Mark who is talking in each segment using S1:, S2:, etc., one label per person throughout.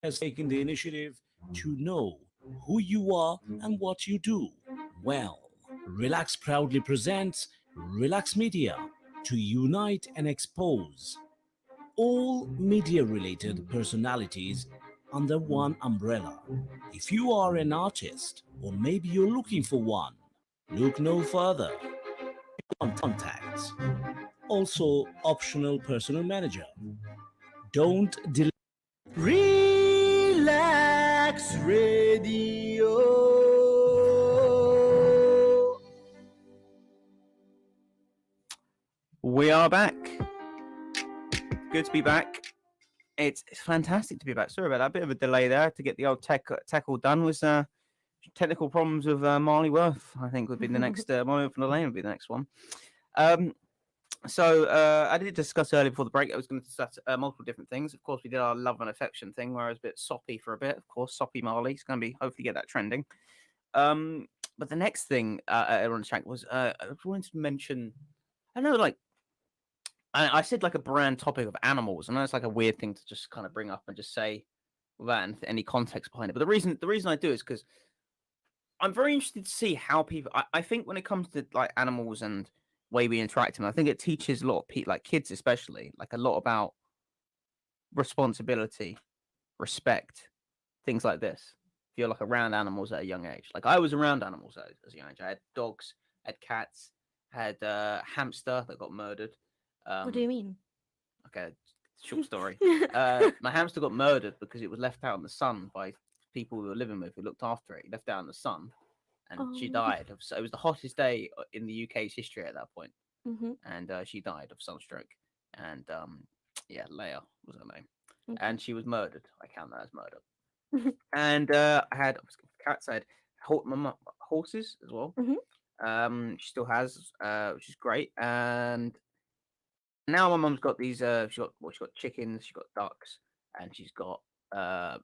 S1: has taken the initiative to know who you are and what you do. Well, Relax proudly presents Relax Media to unite and expose all media related personalities under one umbrella. If you are an artist or maybe you're looking for one, look no further. Contacts. Also, optional personal manager. Don't delay. Relax Radio.
S2: We are back. Good to be back. It's fantastic to be back. Sorry about that. A bit of a delay there to get the old tech all done. Was technical problems with Marley Worth. I think would be the next. Marley Worth and Elena would be the next one. So I did discuss earlier before the break. I was going to discuss multiple different things. Of course, we did our love and affection thing, where I was a bit soppy for a bit. Of course, soppy Marley. It's going to be hopefully get that trending. But the next thing I wanted to check was I wanted to mention. I know, like. I said like a brand topic of animals. I know it's like a weird thing to just kind of bring up and just say without any context behind it. But the reason I do is because I'm very interested to see how people. I think when it comes to like animals and way we interact with them, I think it teaches a lot of people, like kids especially, like a lot about responsibility, respect, things like this. If you're like around animals at a young age, like I was around animals as a young age. I had dogs, had cats, had hamster that got murdered.
S3: What do you mean?
S2: Okay, short story. My hamster got murdered because it was left out in the sun by people we were living with who looked after it. He left out in the sun, and she died. So it was the hottest day in the UK's history at that point, and she died of sunstroke. And yeah, Leia was her name, and she was murdered. I count that as murder. And I had cats. I had horses as well. She still has, which is great. And now my mum's got these. She's got chickens. She's got ducks, and she's got a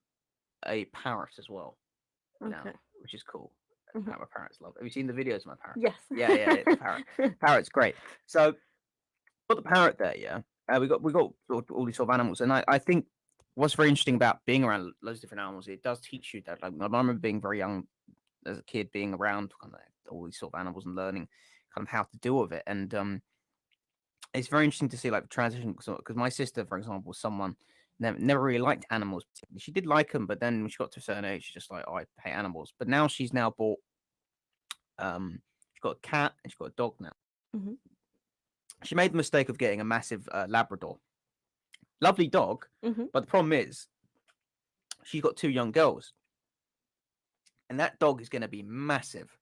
S2: parrot as well. Now, which is cool. My parrots love it. Have you seen the videos of my parrot?
S3: Yes.
S2: Yeah. The parrot. Parrot's great. So got the parrot there. Yeah. We got all these sort of animals, and I think what's very interesting about being around loads of different animals, it does teach you that. Like I remember being very young as a kid, being around kind of all these sort of animals and learning kind of how to deal with it, and it's very interesting to see like the transition because my sister, for example, was someone never really liked animals. She did like them, but then when she got to a certain age, she's just like, oh, I hate animals. But now she's now bought, she's got a cat and she's got a dog now. She made the mistake of getting a massive Labrador. Lovely dog, but the problem is she's got 2 young girls, and that dog is going to be massive,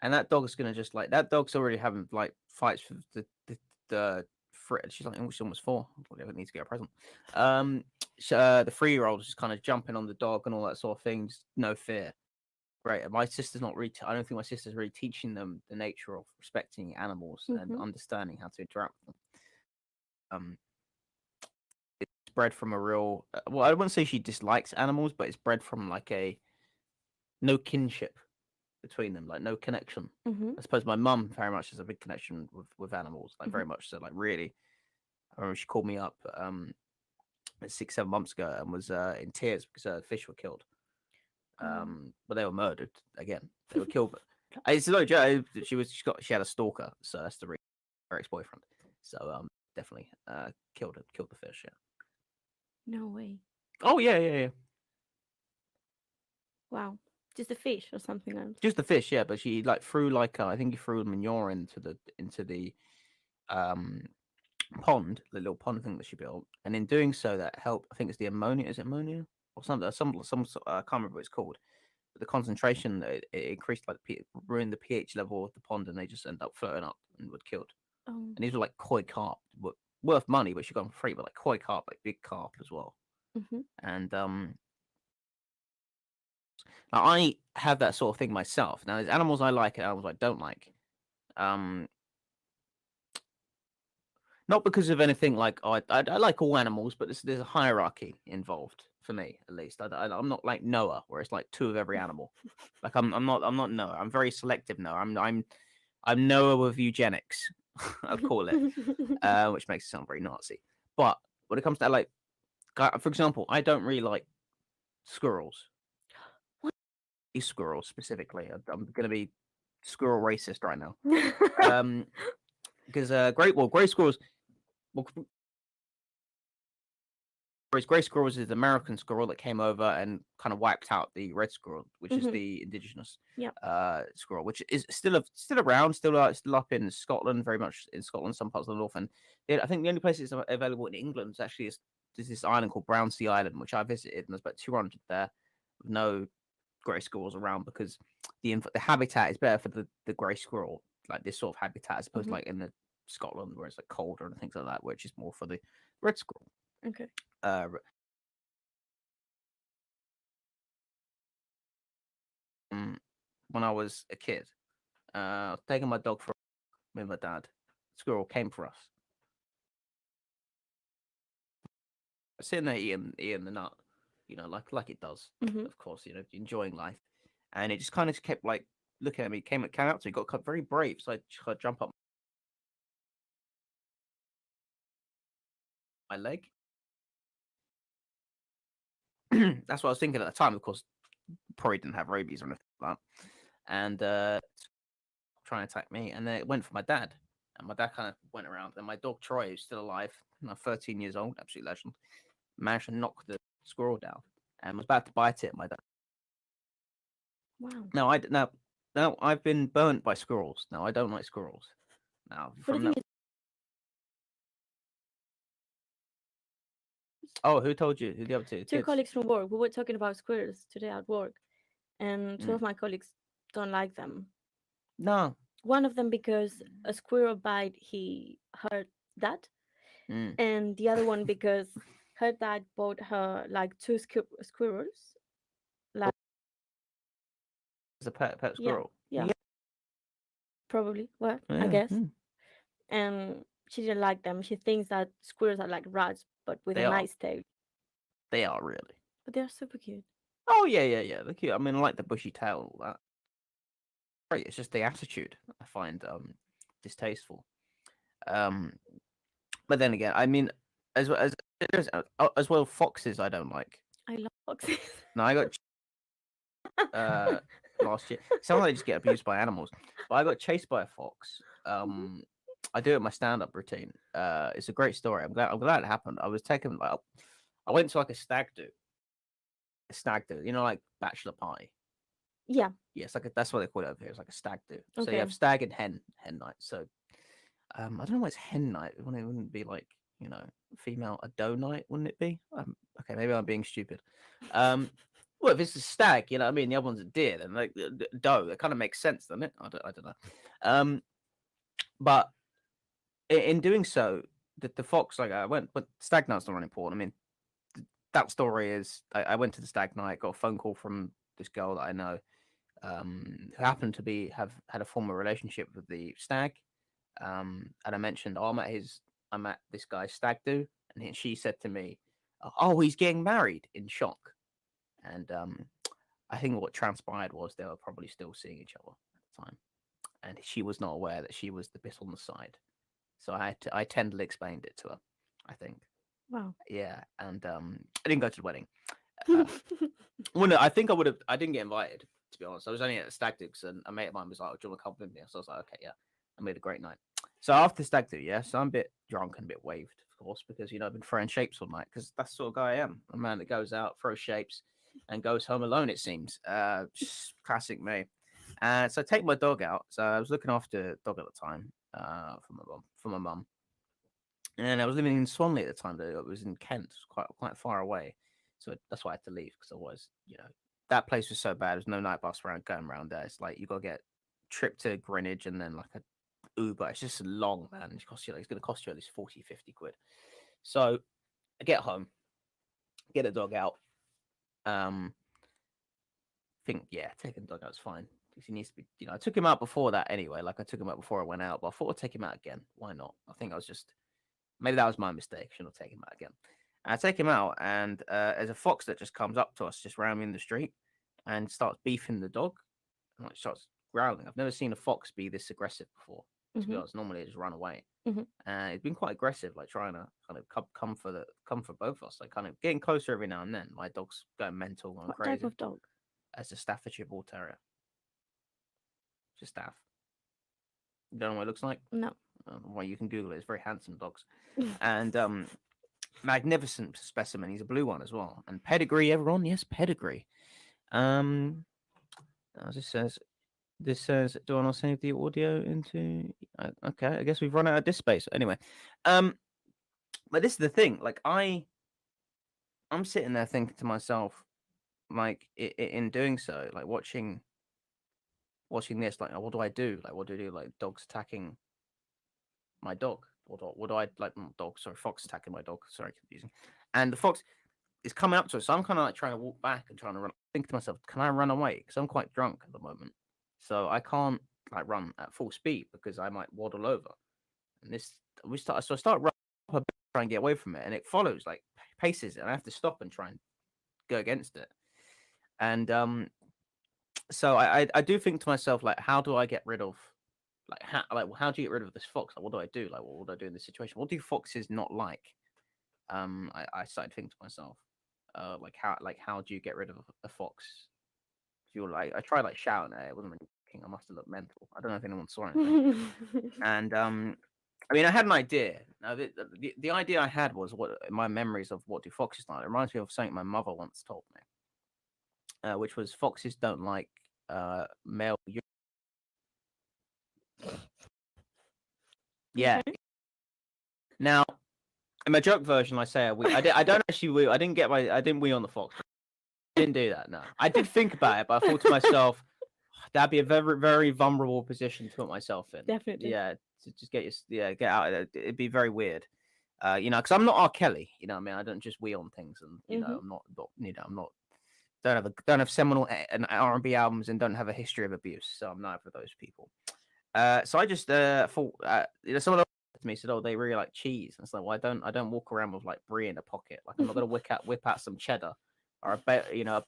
S2: and that dog is going to just like that dog's already having like fights for the she's like she's almost 4. Probably need to get a present. The 3-year-old is just kind of jumping on the dog and all that sort of things. No fear. Great. And my sister's not really. I don't think my sister's really teaching them the nature of respecting animals and understanding how to interact with them. It's bred from a real. Well, I wouldn't say she dislikes animals, but it's bred from like a no kinship between them, like no connection. I suppose my mum very much has a big connection with animals, like very much so. Like really, I remember she called me up 6-7 months ago and was in tears because fish were killed. But they were murdered again. They were killed. But it's no joke. She had a stalker, so that's the reason. Her ex-boyfriend. So definitely killed the fish. Yeah.
S3: No way.
S2: Oh yeah.
S3: Wow. Just a fish or something else?
S2: Just the fish, yeah. But she like threw like I think he threw manure into the pond, the little pond thing that she built, and in doing so, that helped. I think it's the ammonia. Is it ammonia or something? Some I can't remember what it's called. But the concentration it increased, like ruined the pH level of the pond, and they just end up floating up and were killed. And these were like koi carp, worth money, but she got them for free. But like koi carp, like big carp as well. And now, I have that sort of thing myself. Now, there's animals I like and animals I don't like. Not because of anything like I like all animals, but there's a hierarchy involved for me, at least. I'm not like Noah, where it's like 2 of every animal. Like I'm not Noah. I'm very selective Noah. I'm Noah with eugenics, I'd call it, which makes it sound very Nazi. But when it comes to like, for example, I don't really like squirrels.
S3: What?
S2: These squirrels specifically. I'm going to be squirrel racist right now. Because gray squirrels. Well, gray squirrels is the American squirrel that came over and kind of wiped out the red squirrel, which is the indigenous squirrel, which is still around, still up in Scotland, very much in Scotland, some parts of the north. And I think the only place it's available in England is actually is this island called Brownsea Island, which I visited, and there's about 200 there with no grey squirrels around because the habitat is better for the grey squirrel, like this sort of habitat, as opposed to like in the Scotland where it's like colder and things like that, which is more for the red squirrel.
S3: Okay.
S2: When I was a kid, I was taking my dog for with my dad. Squirrel came for us. Sitting there eating the nut, like it does, of course, enjoying life, and it just kind of kept like looking at me, came out to me, got very brave, so I jump up my leg. That's what I was thinking at the time. Of course, probably didn't have rabies or anything like that, and trying to attack me, and then it went for my dad, and my dad kind of went around, and my dog Troy, who's still alive, 13 years old, absolute legend, managed to knock the squirrel down and was about to bite it. My dad.
S3: Wow.
S2: Now I've been burnt by squirrels. Now I don't like squirrels. Now from that. Oh, who told you? Who the other two?
S3: Two colleagues from work. We were talking about squirrels today at work, and two of my colleagues don't like them.
S2: No.
S3: One of them because a squirrel bite he hurt that, and the other one because her dad bought her like two squirrels. Like
S2: as a pet squirrel.
S3: Yeah. Probably. Well, I guess. And she didn't like them. She thinks that squirrels are like rats, but with a nice tail.
S2: They are really.
S3: But they're super cute.
S2: Oh yeah. They're cute. I mean, I like the bushy tail and all that. Right, it's just the attitude I find distasteful. But then again, I mean, as well, foxes I don't like.
S3: I love foxes.
S2: No, I got last year. Someone they just get abused by animals, but I got chased by a fox. I do it in my stand-up routine. It's a great story. I'm glad it happened. I was taken I went to like a stag do, like bachelor party.
S3: Yeah.
S2: Yes, that's what they call it over here. It's like a stag do.
S3: Okay.
S2: So you have stag and hen night. So I don't know why it's hen night. It wouldn't be like female a doe night, wouldn't it be? Okay, maybe I'm being stupid. Well, if it's a stag, you know what I mean, the other one's a deer, then like doe, that kind of makes sense, doesn't it? I don't know. But in doing so, the fox, like I went, but stag night's not really important. I mean, that story is I went to the stag night, got a phone call from this girl that I know, who happened to have had a former relationship with the stag. And I mentioned, I'm at this guy's stag do, and she said to me, "Oh, he's getting married," in shock. And I think what transpired was they were probably still seeing each other at the time, and she was not aware that she was the bit on the side. So I tenderly explained it to her, I think.
S3: Wow.
S2: Yeah, and I didn't go to the wedding. Well, no, I think I would have. I didn't get invited, to be honest. I was only at the stag do, and a mate of mine was like, "Oh, do you want to come with me?" So I was like, "Okay, yeah." I made a great night. So after stag do, yeah, so I'm a bit drunk and a bit waved, of course, because I've been throwing shapes all night, because that's the sort of guy I am. A man that goes out, throws shapes, and goes home alone, it seems. Classic me. So I take my dog out. So I was looking after a dog at the time, for my mum. And I was living in Swanley at the time. It was in Kent, quite far away. So that's why I had to leave, because otherwise, that place was so bad. There's no night bus going around there. It's like you got to get trip to Greenwich and then like a Uber. It's just long, man. It's going to cost you at least 40, 50 quid. So I get home, get the dog out. Think, taking the dog out is fine, because he needs to be, I took him out before that anyway. Like I took him out before I went out, but I thought I'd take him out again. Why not? I think maybe that was my mistake. I shouldn't have taken him out again. And I take him out, and there's a fox that just comes up to us, just round me in the street, and starts beefing the dog, and like starts growling. I've never seen a fox be this aggressive before. To be honest, normally it just run away.
S3: Mhm.
S2: And it's been quite aggressive, like trying to kind of come for both of us, like kind of getting closer every now and then. My dog's going mental, going
S3: What
S2: crazy.
S3: type of dog?
S2: As a Staffordshire Bull Terrier, just staff. You don't know what it looks like?
S3: No.
S2: Well, you can Google it. It's very handsome dogs, and magnificent specimen. He's a blue one as well, and pedigree. Everyone, yes, pedigree. As it says, this says, do I not save the audio into? Okay, I guess we've run out of disk space. Anyway, but this is the thing. Like I'm sitting there thinking to myself, like in doing so, like watching this, like what do I do? Like what do I do? Like dogs attacking my dog. What do I like? Dog, sorry, fox attacking my dog. Sorry, confusing. And the fox is coming up to us, so I'm kind of like trying to walk back and trying to run. Think to myself, can I run away? Because I'm quite drunk at the moment, so I can't like run at full speed because I might waddle over. And I start running up a bit, try and get away from it, and it follows like paces, and I have to stop and try and go against it. And so I do think to myself, like, how do I get rid of how do you get rid of this fox? Like, what do I do? Like, what would I do in this situation? What do foxes not like? I started thinking to myself, how do you get rid of a fox? You're like, I tried like shouting at it. It wasn't really working. I must have looked mental. I don't know if anyone saw anything. And I mean, I had an idea. Now, the idea I had was what my memories of what do foxes like. It reminds me of something my mother once told me, which was foxes don't like male. Yeah.
S3: Okay.
S2: Now, in my joke version, I say I don't actually wee. I didn't wee on the fox. I didn't do that. No, I did think about it, but I thought to myself, that'd be a very, very vulnerable position to put myself in.
S3: Definitely.
S2: Yeah, to just get out of it. It'd be very weird. Because I'm not R. Kelly. You know what I mean? I don't just wee on things, and I'm not. I'm not. Don't have seminal and R&B albums, and don't have a history of abuse. So I'm neither of those people. So I just thought, someone to me said, "Oh, they really like cheese." And it's like, well, I don't walk around with like brie in a pocket. Like I'm not gonna whip out some cheddar or like a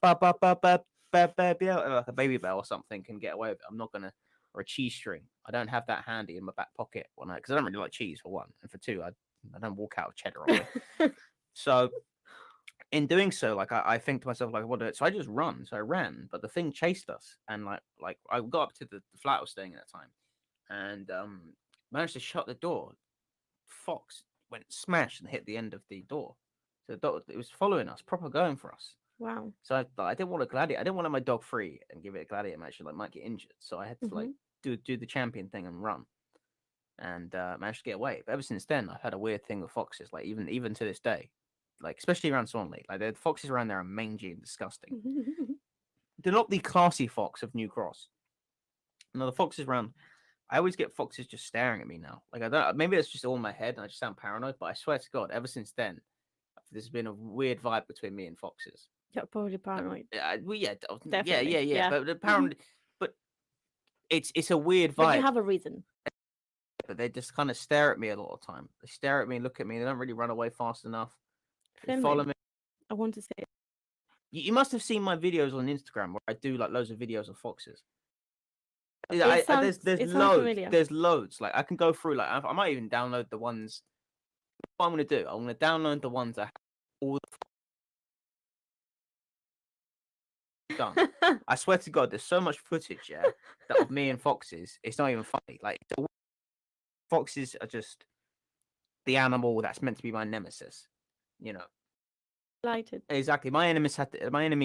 S2: Baby Bell or something and get away with it. I'm not gonna, or a cheese string. I don't have that handy in my back pocket because I don't really like cheese for one, and for two, I don't walk out with cheddar on me. So in doing so, like I think to myself, like, what do it? So I just run. So I ran, but the thing chased us, and like I got up to the flat I was staying in at the time, and managed to shut the door. Fox went smash and hit the end of the door. So it was following us, proper going for us.
S3: Wow.
S2: So I didn't want to gladiate. I didn't want to let my dog free and give it a gladiator match. Like might get injured. So I had to like do the champion thing and run, and managed to get away. But ever since then, I've had a weird thing with foxes. Like even to this day, like especially around Swan Lake, like the foxes around there are mangy and disgusting. They're not the classy fox of New Cross. No, the foxes around. I always get foxes just staring at me now. Like I don't. Maybe it's just all in my head, and I just sound paranoid. But I swear to God, ever since then, there's been a weird vibe between me and foxes.
S3: You're probably paranoid.
S2: Well, yeah,
S3: Definitely.
S2: yeah. But the paranoid, but it's a weird vibe.
S3: But you have a reason.
S2: But they just kind of stare at me a lot of time. They stare at me, look at me. They don't really run away fast enough. They follow me.
S3: I want to say it.
S2: You must have seen my videos on Instagram where I do like loads of videos of foxes. There's loads.
S3: Familiar.
S2: There's loads. Like I can go through. Like I might even download the ones. What I'm gonna do? I'm gonna download the ones that have all the done. I swear to God, there's so much footage, that of me and foxes. It's not even funny. Like foxes are just the animal that's meant to be my nemesis. You know.
S3: Lighted.
S2: Exactly. My enemy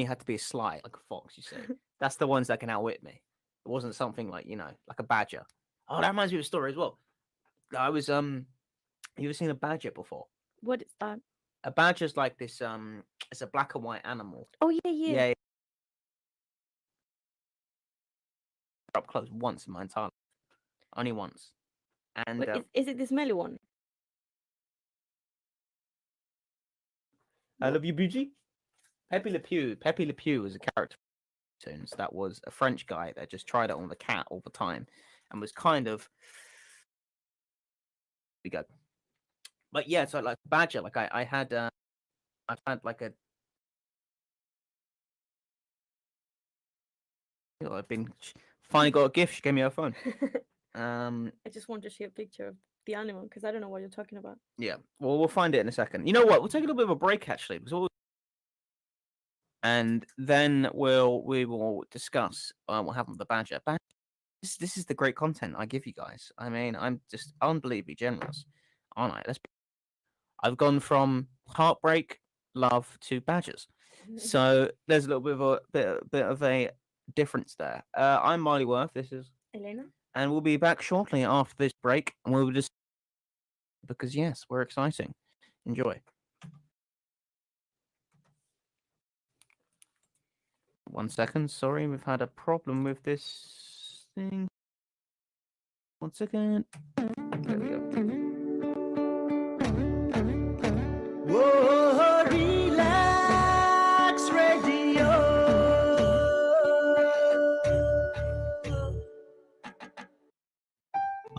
S2: had to be a sly, like a fox. You see, that's the ones that can outwit me. It wasn't something like like a badger. Oh, that reminds me of a story as well. I was you ever seen a badger before?
S3: What is that?
S2: A badger's like this it's a black and white animal.
S3: Oh yeah.
S2: Up close once in my entire life. Only once. And
S3: Wait, is it the smelly one?
S2: I love you, Bougie. Pepe Le Pew was a character that was a French guy that just tried it on the cat all the time and was kind of we go. But yeah, so like badger, like I've had like a I've been finally got a gift. She gave me her phone.
S3: I just want to see a picture of the animal because I don't know what you're talking about.
S2: Yeah. Well, we'll find it in a second. You know what? We'll take a little bit of a break actually, and then we will discuss what happened with the badger. This is the great content I give you guys. I mean, I'm just unbelievably generous, aren't I? I've gone from heartbreak, love to badgers. So there's a little bit of a difference there. I'm Marley Worth. This is
S3: Elena.
S2: And we'll be back shortly after this break, and we'll just because yes, we're exciting. Enjoy. 1 second. Sorry, we've had a problem with this thing. 1 second. There we go.
S1: Whoa, relax radio.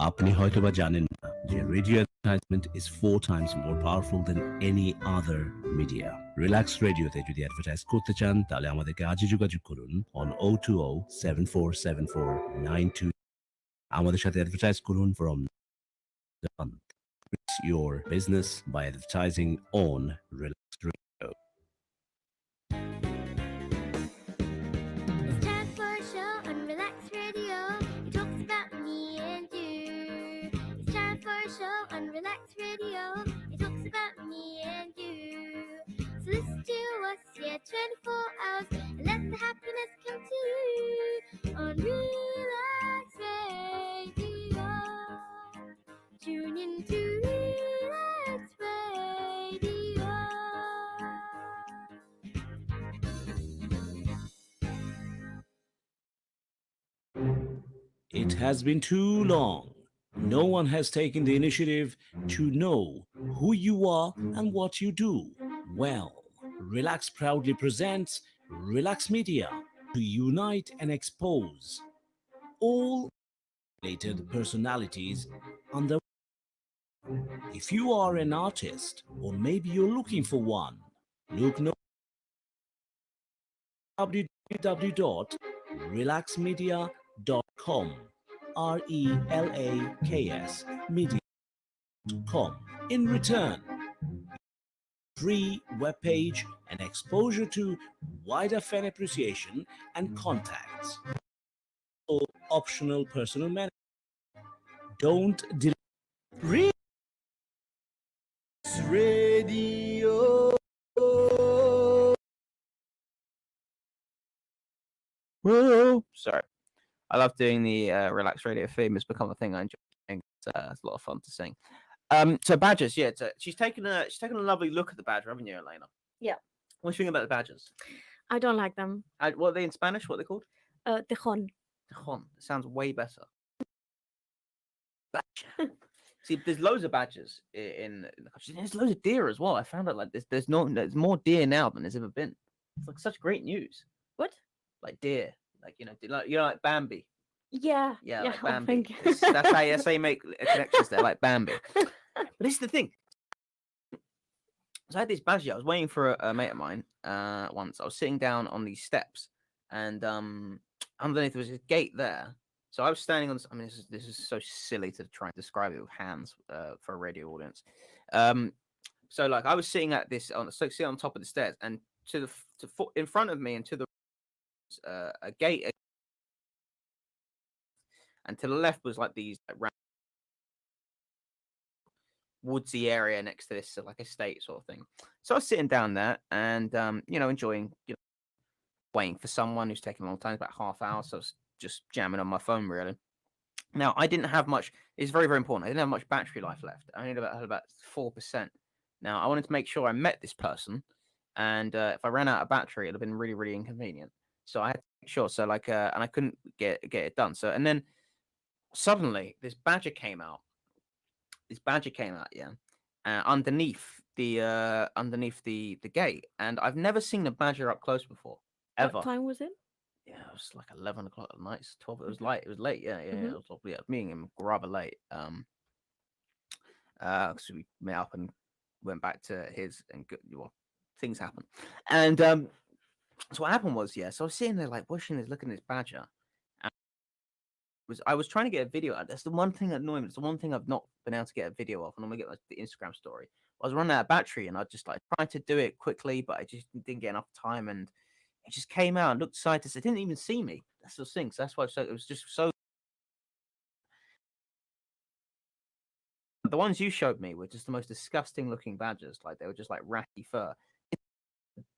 S1: আপনি হয়তোবা জানেন না যে radio advertisement is 4 times more powerful than any other media. Relax রেডিওতে যদি advertise করতে চান তাহলে আমাদেরকে আজই যোগাযোগ করুন on 020-7474-92. আমাদের সাথে অ্যাডভার্টাইজ করুন from the month. Reach your business by advertising on Relax Radio.
S4: It's time for a show on Relax Radio. It talks about me and you. It's time for a show on Relax Radio. It talks about me and you. So listen to us, 24 hours, and let the happiness come to you on Relax Radio. Tune in to Relax Radio.
S1: It has been too long. No one has taken the initiative to know who you are and what you do. Well, Relax proudly presents Relax Media to unite and expose all related personalities on the. If you are an artist or maybe you're looking for one, look no www.relaksmedia.com. RELAKS media.com. In return, free webpage and exposure to wider fan appreciation and contacts. Or optional personal management. Don't delay. Radio.
S2: Whoa. Sorry. I love doing the Relax Radio theme. It's become a thing I enjoy. It's a lot of fun to sing. So badgers, yeah. She's taken a lovely look at the badger, haven't you, Elena?
S3: Yeah.
S2: What do you think about the badgers?
S3: I don't like them.
S2: What are they in Spanish? What are they called?
S3: Tejon.
S2: Tejon. It sounds way better. See, there's loads of badgers in the country. There's loads of deer as well. I found out like there's more deer now than there's ever been. It's like such great news.
S3: What?
S2: Like deer. Like like Bambi.
S3: Yeah.
S2: Like Bambi. That's how you make connections there, like Bambi. But this is the thing. So I had this badger. I was waiting for a mate of mine once. I was sitting down on these steps, and underneath there was a gate there. So I was standing on this. I mean, this is so silly to try and describe it with hands for a radio audience. So like I was sitting at this sitting on top of the stairs, and in front of me and to the a gate, and to the left was like these woodsy area next to this like estate sort of thing. So I was sitting down there and enjoying, waiting for someone who's taking a long time, about half hour. So I was just jamming on my phone really. Now I didn't have much. It's very, very important. I didn't have much battery life left. I only had about 4%. Now I wanted to make sure I met this person, and if I ran out of battery, it'd have been really, really inconvenient. So I had to make sure. So like, and I couldn't get it done. So and then suddenly this badger came out. Yeah, underneath the gate, and I've never seen a badger up close before ever.
S3: What time was it?
S2: Yeah, it was like 11 o'clock at night. It's 12. It was late. Yeah. It was meeting him rather late. So we met up and went back to his, and things happen. And so what happened was, so I was sitting there like looking at this badger. And I was trying to get a video. That's the one thing that annoyed me. It's the one thing I've not been able to get a video of, and I'm gonna get like, the Instagram story. I was running out of battery, and I just like tried to do it quickly, but I just didn't get enough time, and it just came out and looked side to side. It didn't even see me. That's the thing. So that's why it was just so. The ones you showed me were just the most disgusting looking badgers. Like they were just like ratty fur.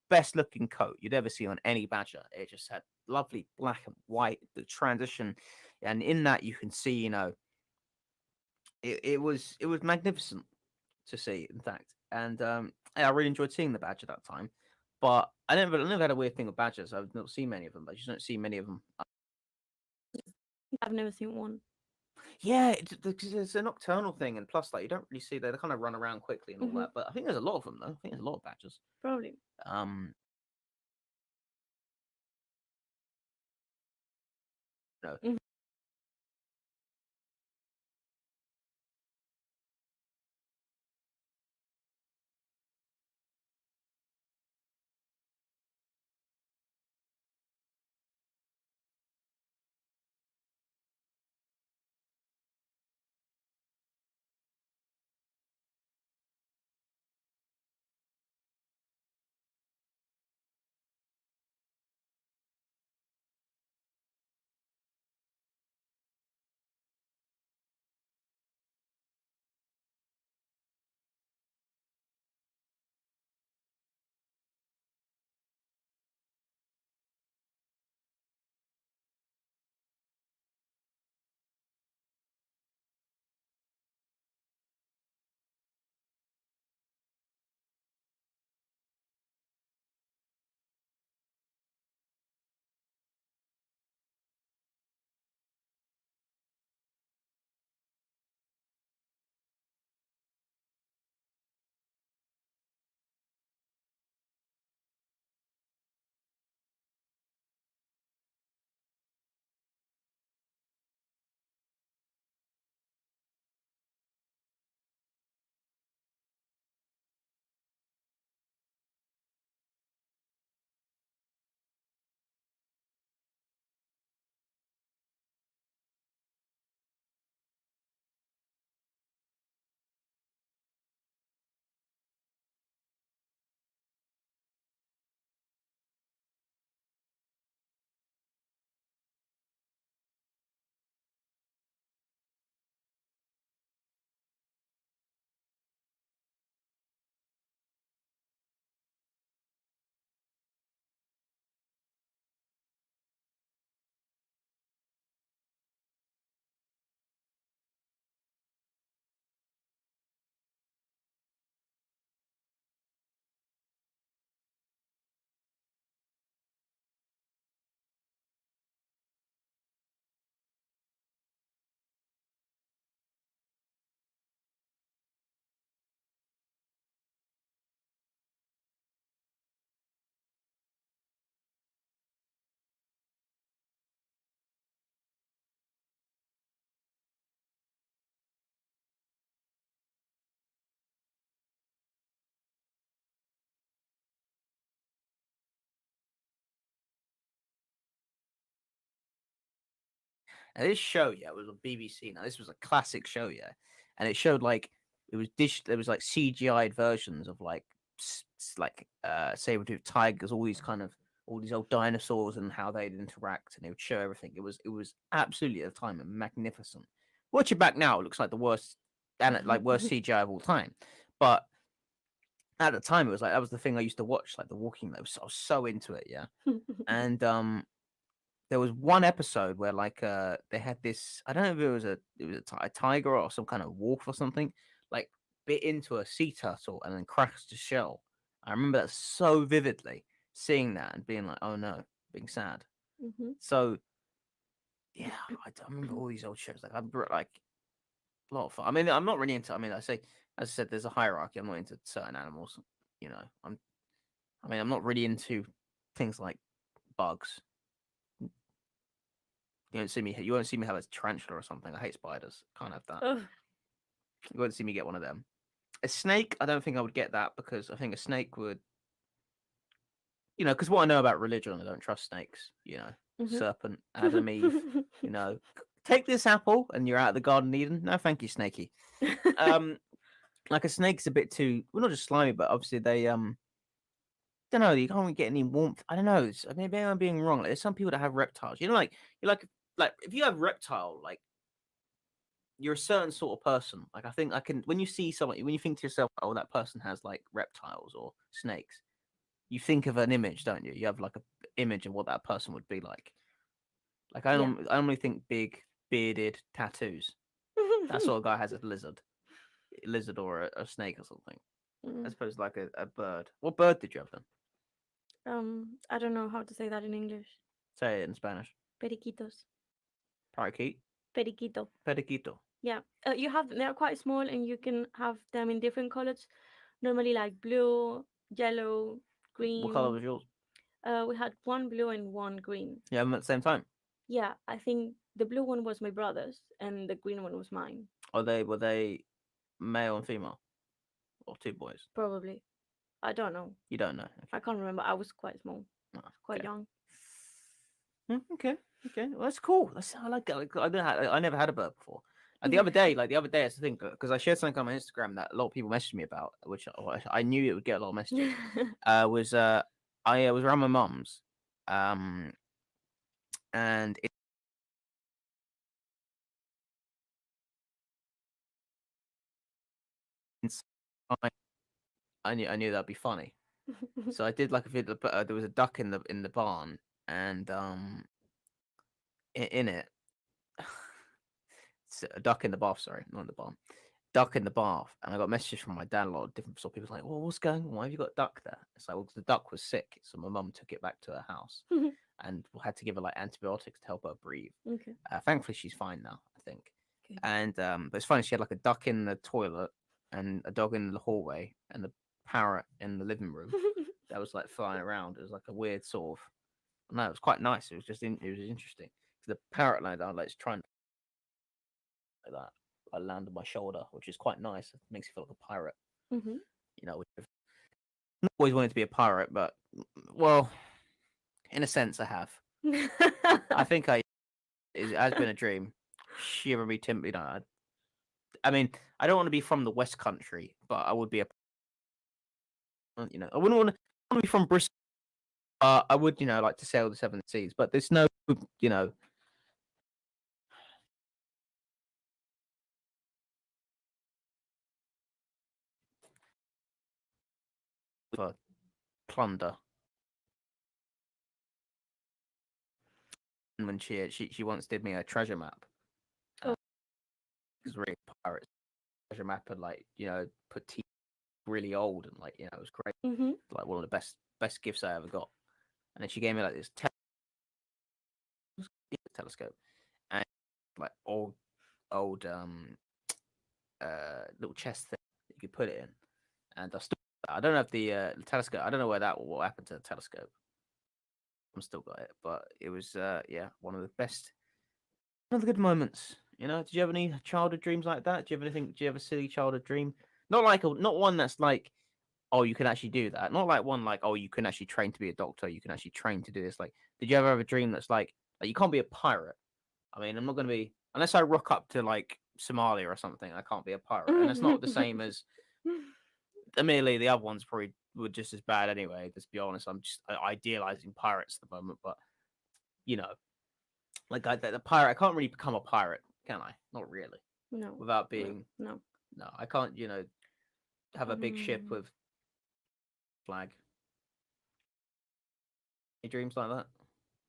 S2: Best looking coat you'd ever see on any badger. It just had lovely black and white, the transition, and in that you can see, you know, it was magnificent to see, in fact. And I really enjoyed seeing the badger that time. But I never had a weird thing with badgers. I've not seen many of them, but I just don't see many of them.
S3: I've never seen one.
S2: Yeah, it's a nocturnal thing, and plus, like you don't really see they kind of run around quickly and all that. But I think there's a lot of them though. I think there's a lot of badgers.
S3: Probably.
S2: No. Now this show, yeah, was on BBC. Now this was a classic show, yeah, and it showed like it was there was like CGI'd versions of like saber-tooth tigers, all these old dinosaurs and how they'd interact, and it would show everything. It was absolutely at the time magnificent. Watch it back now, it looks like the worst worst CGI of all time, but at the time it was like that was the thing I used to watch, like The Walking Dead. I was so into it, yeah, and there was one episode where like they had this, I don't know if it was a tiger or some kind of wolf or something, like bit into a sea turtle and then crashed the shell. I remember that so vividly, seeing that and being like, oh no, being sad. So yeah, I remember all these old shows. Like I'm like a lot of fun. I mean, I'm not really into. I mean, as I said, there's a hierarchy. I'm not into certain animals. You know, I'm not really into things like bugs. You won't see me have a tarantula or something. I hate spiders. Can't have that.
S3: Ugh.
S2: You won't see me get one of them. A snake, I don't think I would get that because I think a snake would, you know, because what I know about religion, I don't trust snakes. You know, serpent, Adam, Eve. You know, take this apple, and you're out of the Garden of Eden. No, thank you, Snakey. Like a snake's a bit too, well, not just slimy, but obviously they don't know, you can't really get any warmth. I don't know. Maybe I'm being wrong. Like, there's some people that have reptiles. You know, like if you have reptile, like you're a certain sort of person. Like I think I can when you see someone, when you think to yourself, oh, that person has like reptiles or snakes, you think of an image, don't you? You have like a image of what that person would be like. Like I normally think big bearded tattoos. That sort of guy has a lizard or a snake or something. I suppose like a bird. What bird did you have then?
S3: I don't know how to say that in English.
S2: Say it in Spanish.
S3: Periquitos.
S2: Parakeet.
S3: Periquito.
S2: Periquito.
S3: Yeah, they're quite small, and you can have them in different colors. Normally, like blue, yellow, green.
S2: What color was yours?
S3: We had one blue and one green.
S2: Yeah, at the same time.
S3: Yeah, I think the blue one was my brother's, and the green one was mine.
S2: Were they male and female, or two boys?
S3: Probably. I don't know.
S2: You don't know.
S3: I can't remember. I was quite small,
S2: Oh,
S3: quite young.
S2: Okay. Well, that's cool. I like it. I never had a bird before. The other day, that's the thing, because I shared something on my Instagram that a lot of people messaged me about, which I knew it would get a lot of messages. I was around my mum's, and I knew that'd be funny, so I did like a video. There was a duck in the barn, and in it, it's a duck in the bath. Sorry, not in the barn. Duck in the bath, and I got messages from my dad. A lot of different sort of people like, "Well, what's going on? Why have you got a duck there?" It's like, well, the duck was sick, so my mum took it back to her house and had to give her like antibiotics to help her breathe.
S3: Okay.
S2: Thankfully, she's fine now, I think.
S3: Good.
S2: And but it's funny. She had like a duck in the toilet and a dog in the hallway and a parrot in the living room that was like flying around. It was like a weird sort of. No, it was quite nice. It was just it was interesting. The parrot landed down, like it's trying like that. I land on my shoulder, which is quite nice. It makes you feel like a pirate.
S3: Mm-hmm.
S2: You know, I've not always wanted to be a pirate, but well, in a sense, I have. I think it has been a dream. Shiver me timbers. You know, I mean, I don't want to be from the West Country, but I would be you know, I wouldn't want to be from Bristol. I would, you know, like to sail the seven seas, but there's no, you know. For plunder. When she once did me a treasure map. It was really pirates treasure map, and like, you know, put teeth really old, and like, you know, it was great.
S3: Mm-hmm.
S2: Like one of the best gifts I ever got. And then she gave me like this telescope and like old little chest thing that you could put it in. And I don't know if the telescope, I don't know what happened to the telescope. I'm still got it, but it was one of the good moments. You know, did you have any childhood dreams like that? Do you have a silly childhood dream? Not one that's like, oh, you can actually do that. Not like one like, oh, you can actually train to be a doctor. You can actually train to do this. Like, did you ever have a dream that's like you can't be a pirate? I mean, I'm not going to be, unless I rock up to like Somalia or something, I can't be a pirate. And it's not the same as, admittedly, the other ones probably were just as bad anyway. Let's be honest. I'm just idealizing pirates at the moment. But, you know, like the pirate, I can't really become a pirate, can I? Not really.
S3: No.
S2: Without being.
S3: No.
S2: No, I can't, you know, have a big ship with flag. Any dreams like that?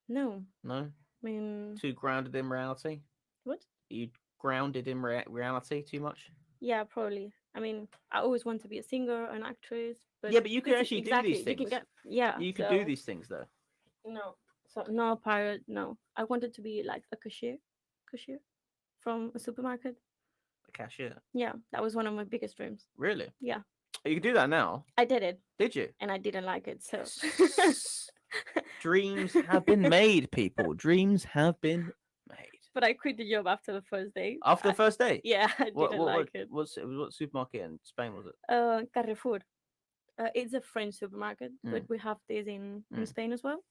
S3: No.
S2: No?
S3: I mean,
S2: too grounded in reality?
S3: What?
S2: Are you grounded in reality too much?
S3: Yeah, probably. I mean, I always want to be a singer, an actress. But
S2: yeah, but you can actually do these things.
S3: You
S2: can do these things though.
S3: No. So no pirate, no. I wanted to be like a cashier from a supermarket.
S2: A cashier?
S3: Yeah, that was one of my biggest dreams.
S2: Really?
S3: Yeah.
S2: You can do that now?
S3: I did it.
S2: Did you?
S3: And I didn't like it, so.
S2: Dreams have been made, people. Dreams have been made.
S3: But I quit the job after the first day.
S2: After the first day?
S3: Yeah, I didn't like it.
S2: What supermarket in Spain was it?
S3: Carrefour. It's a French supermarket, but we have this in Spain as well.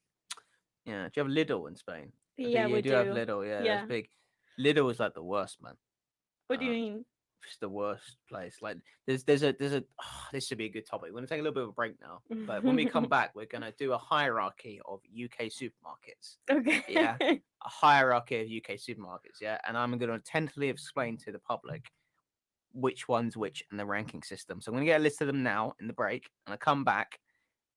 S2: Yeah. Do you have Lidl in Spain?
S3: Yeah, we
S2: do have Lidl. Yeah,
S3: yeah.
S2: that's big. Lidl is like the worst, man.
S3: What do you mean?
S2: It's the worst place. Like there's this should be a good topic. We're gonna take a little bit of a break now, but when we come back, we're gonna do a hierarchy of UK supermarkets.
S3: Okay.
S2: Yeah, a hierarchy of UK supermarkets. Yeah, and I'm gonna tentatively explain to the public which one's which and the ranking system. So I'm gonna get a list of them now in the break, and I come back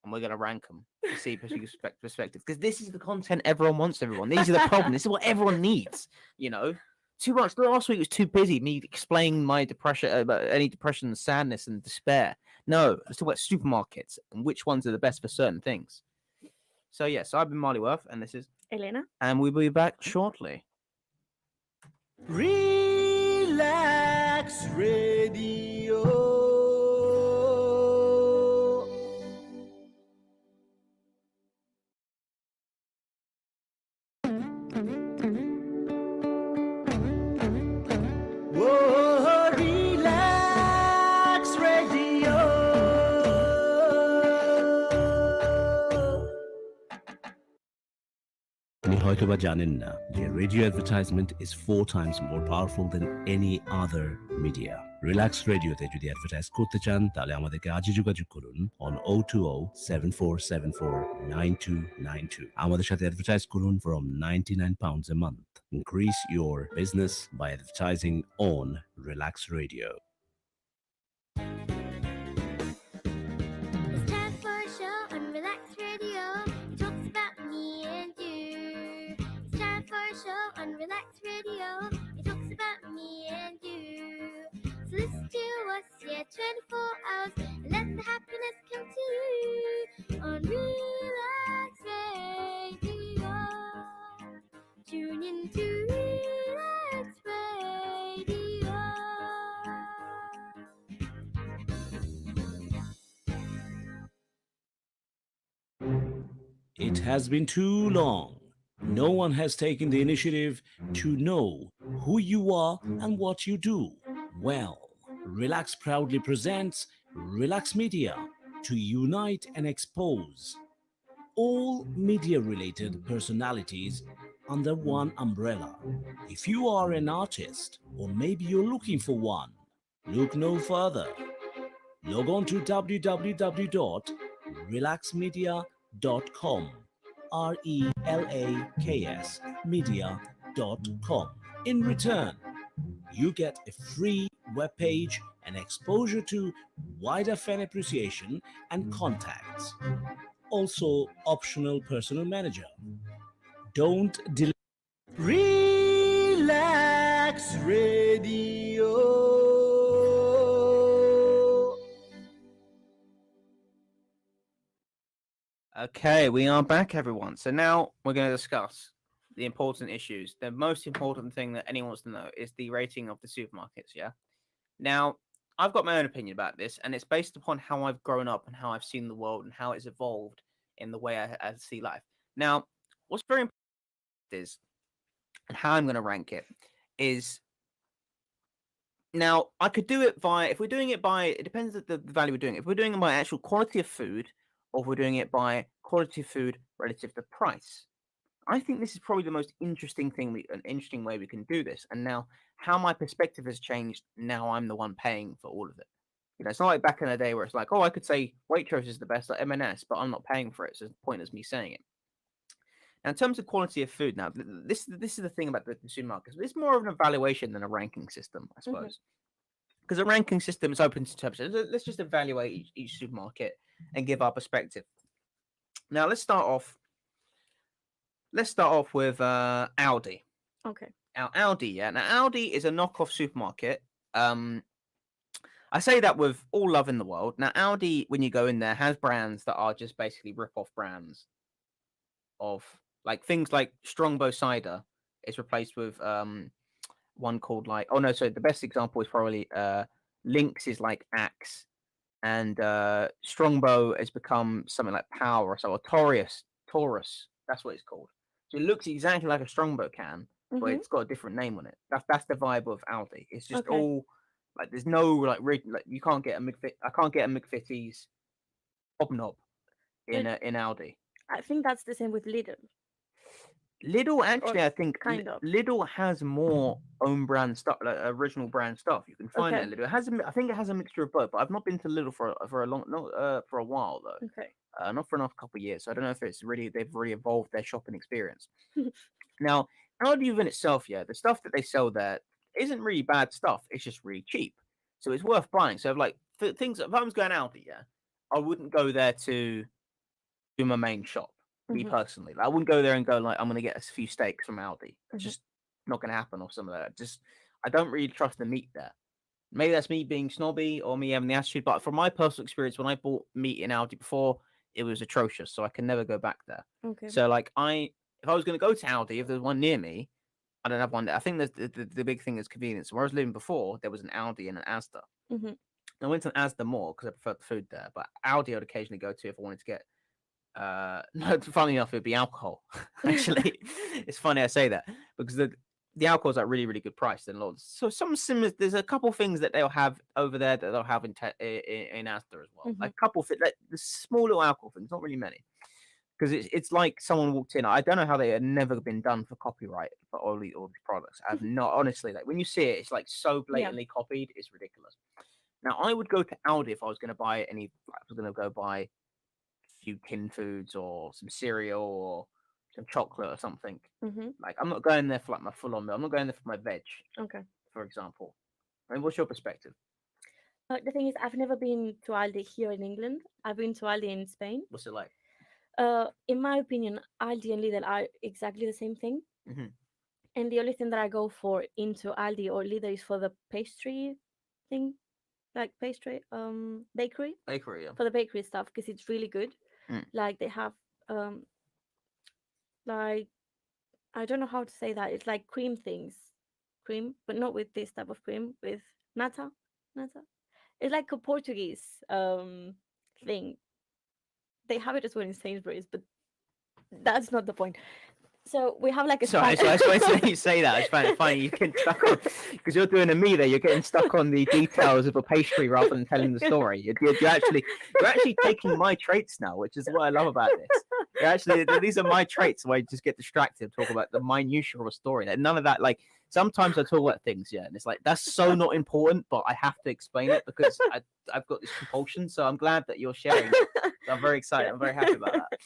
S2: and we're gonna rank them to see perspective. Because this is the content everyone wants. Everyone, these are the problem. This is what everyone needs. You know. Too much. Last week was too busy. Me explaining my depression, about any depression, and sadness, and despair. No, let's talk about supermarkets and which ones are the best for certain things. So yes, I've been Marley Worth, and this is
S3: Elena.
S2: and we'll be back shortly.
S1: Relax Radio. Whoa, Relax Radio. আপনি হয়তোবা জানেন না যে radio advertisement is 4 times more powerful than any other media. Relax রেডিওতে যদি advertise করতে চান তাহলে আমাদেরকে আজই যোগাযোগ করুন on 020-7474-9292. আমাদের সাথে অ্যাডভার্টাইজ করুন from £99 a month. Increase your business by advertising on Relax Radio.
S4: It's time for a show on Relax Radio. It talks about me and you. It's time for a show on Relax Radio. It talks about me and you. So listen to us, yeah, 24 hours. And let the happiness come to you on Relax Radio. Tune in to Relax Radio.
S1: It has been too long. No one has taken the initiative to know who you are and what you do. Well, Relax proudly presents Relax Media to unite and expose all media-related personalities under one umbrella. If you are an artist, or maybe you're looking for one, look no further. Log on to www.relaksmedia.com, RELAKS media.com. In return, you get a free webpage and exposure to wider fan appreciation and contacts. Also, optional personal manager. Don't delay. Relax Radio.
S2: Okay, we are back, everyone. So now we're going to discuss the important issues. The most important thing that anyone wants to know is the rating of the supermarkets. Yeah. Now, I've got my own opinion about this, and it's based upon how I've grown up and how I've seen the world and how it's evolved in the way I see life. Now, what's very important is, and how I'm going to rank it is. Now, I could do it by, if we're doing it by, it depends on the value we're doing it. If we're doing it by actual quality of food, or if we're doing it by quality of food relative to price. I think this is probably the most interesting thing, an interesting way we can do this. And now, how my perspective has changed. Now I'm the one paying for all of it. You know, it's not like back in the day where it's like, oh, I could say Waitrose is the best at M&S, but I'm not paying for it. So it's pointless me saying it. Now, in terms of quality of food, now this is the thing about the supermarkets. It's more of an evaluation than a ranking system, I suppose. Because a ranking system is open to interpretation. Let's just evaluate each supermarket and give our perspective. Now, let's start off with Aldi.
S3: Okay.
S2: Now, Aldi, yeah. Now, Aldi is a knockoff supermarket. I say that with all love in the world. Now, Aldi, when you go in there, has brands that are just basically rip-off brands of, like, things like Strongbow cider is replaced with one called, like, oh no, so the best example is probably Lynx is like Axe, and Strongbow has become something like Power or so, or Taurus, that's what it's called. So it looks exactly like a Strongbow can, but it's got a different name on it. That's the vibe of Aldi. It's just all like, there's no like you can't get I can't get a McVitie's hobnob in Aldi.
S3: I think that's the same with Lidl.
S2: Lidl, actually, I think
S3: kind of.
S2: Lidl has more own brand stuff, like original brand stuff. You can find it
S3: Okay.
S2: at Lidl. It has, I think it has a mixture of both. But I've not been to Lidl for a long, not for a while though.
S3: Okay.
S2: Not for another couple of years. So I don't know if it's really they've really evolved their shopping experience. Now, Aldi in itself, yeah, the stuff that they sell there isn't really bad stuff. It's just really cheap, so it's worth buying. So like things, if I was going Aldi, yeah, I wouldn't go there to do my main shop. Me personally, like, I wouldn't go there and go like I'm gonna get a few steaks from Aldi. Just not gonna happen, or some of that. Just I don't really trust the meat there. Maybe that's me being snobby or me having the attitude, but from my personal experience, when I bought meat in Aldi before, it was atrocious. So I can never go back there.
S3: Okay.
S2: So like if I was going to go to Aldi, if there's one near me, I don't have one. I think the big thing is convenience. Where I was living before, there was an Aldi and an Asda. I went to an Asda more because I preferred the food there, but Aldi I'd occasionally go to if I wanted to get. No, funny enough, it'd be alcohol. Actually, it's funny I say that because the alcohol is at really, really good price. And lots. So some similar. There's a couple things that they'll have over there that they'll have in Asda as well. Like a couple like the small little alcohol things, not really many. Because it's like someone walked in. I don't know how they had never been done for copyright for all these products. I've not honestly, like when you see it, it's like so blatantly copied. It's ridiculous. Now I would go to Aldi if I was going to buy any. I was going to go buy a few tin foods or some cereal or some chocolate or something. Like I'm not going there for like my full on meal. I'm not going there for my veg.
S3: Okay.
S2: For example, I mean, what's your perspective?
S3: The thing is, I've never been to Aldi here in England. I've been to Aldi in Spain.
S2: What's it like?
S3: In my opinion, Aldi and Lidl are exactly the same thing. And the only thing that I go for into Aldi or Lidl is for the pastry thing, like pastry, bakery.
S2: Bakery, yeah.
S3: For the bakery stuff, because it's really good. Like they have, like, I don't know how to say that. It's like cream things, but not with this type of cream. With nata. It's like a Portuguese thing. They have it as well in Sainsbury's, but that's not the point. So we have like a.
S2: Sorry, so I just wanted to you say that. I just find it funny. You get stuck on because you're doing a me there. You're getting stuck on the details of a pastry rather than telling the story. You're actually taking my traits now, which is what I love about this. You're actually, these are my traits where I just get distracted, talk about the minutiae of a story. Like, none of that. Like sometimes I talk about things, yeah, and it's like that's so not important, but I have to explain it because I've got this compulsion. So I'm glad that you're sharing. I'm very excited. I'm very happy about that.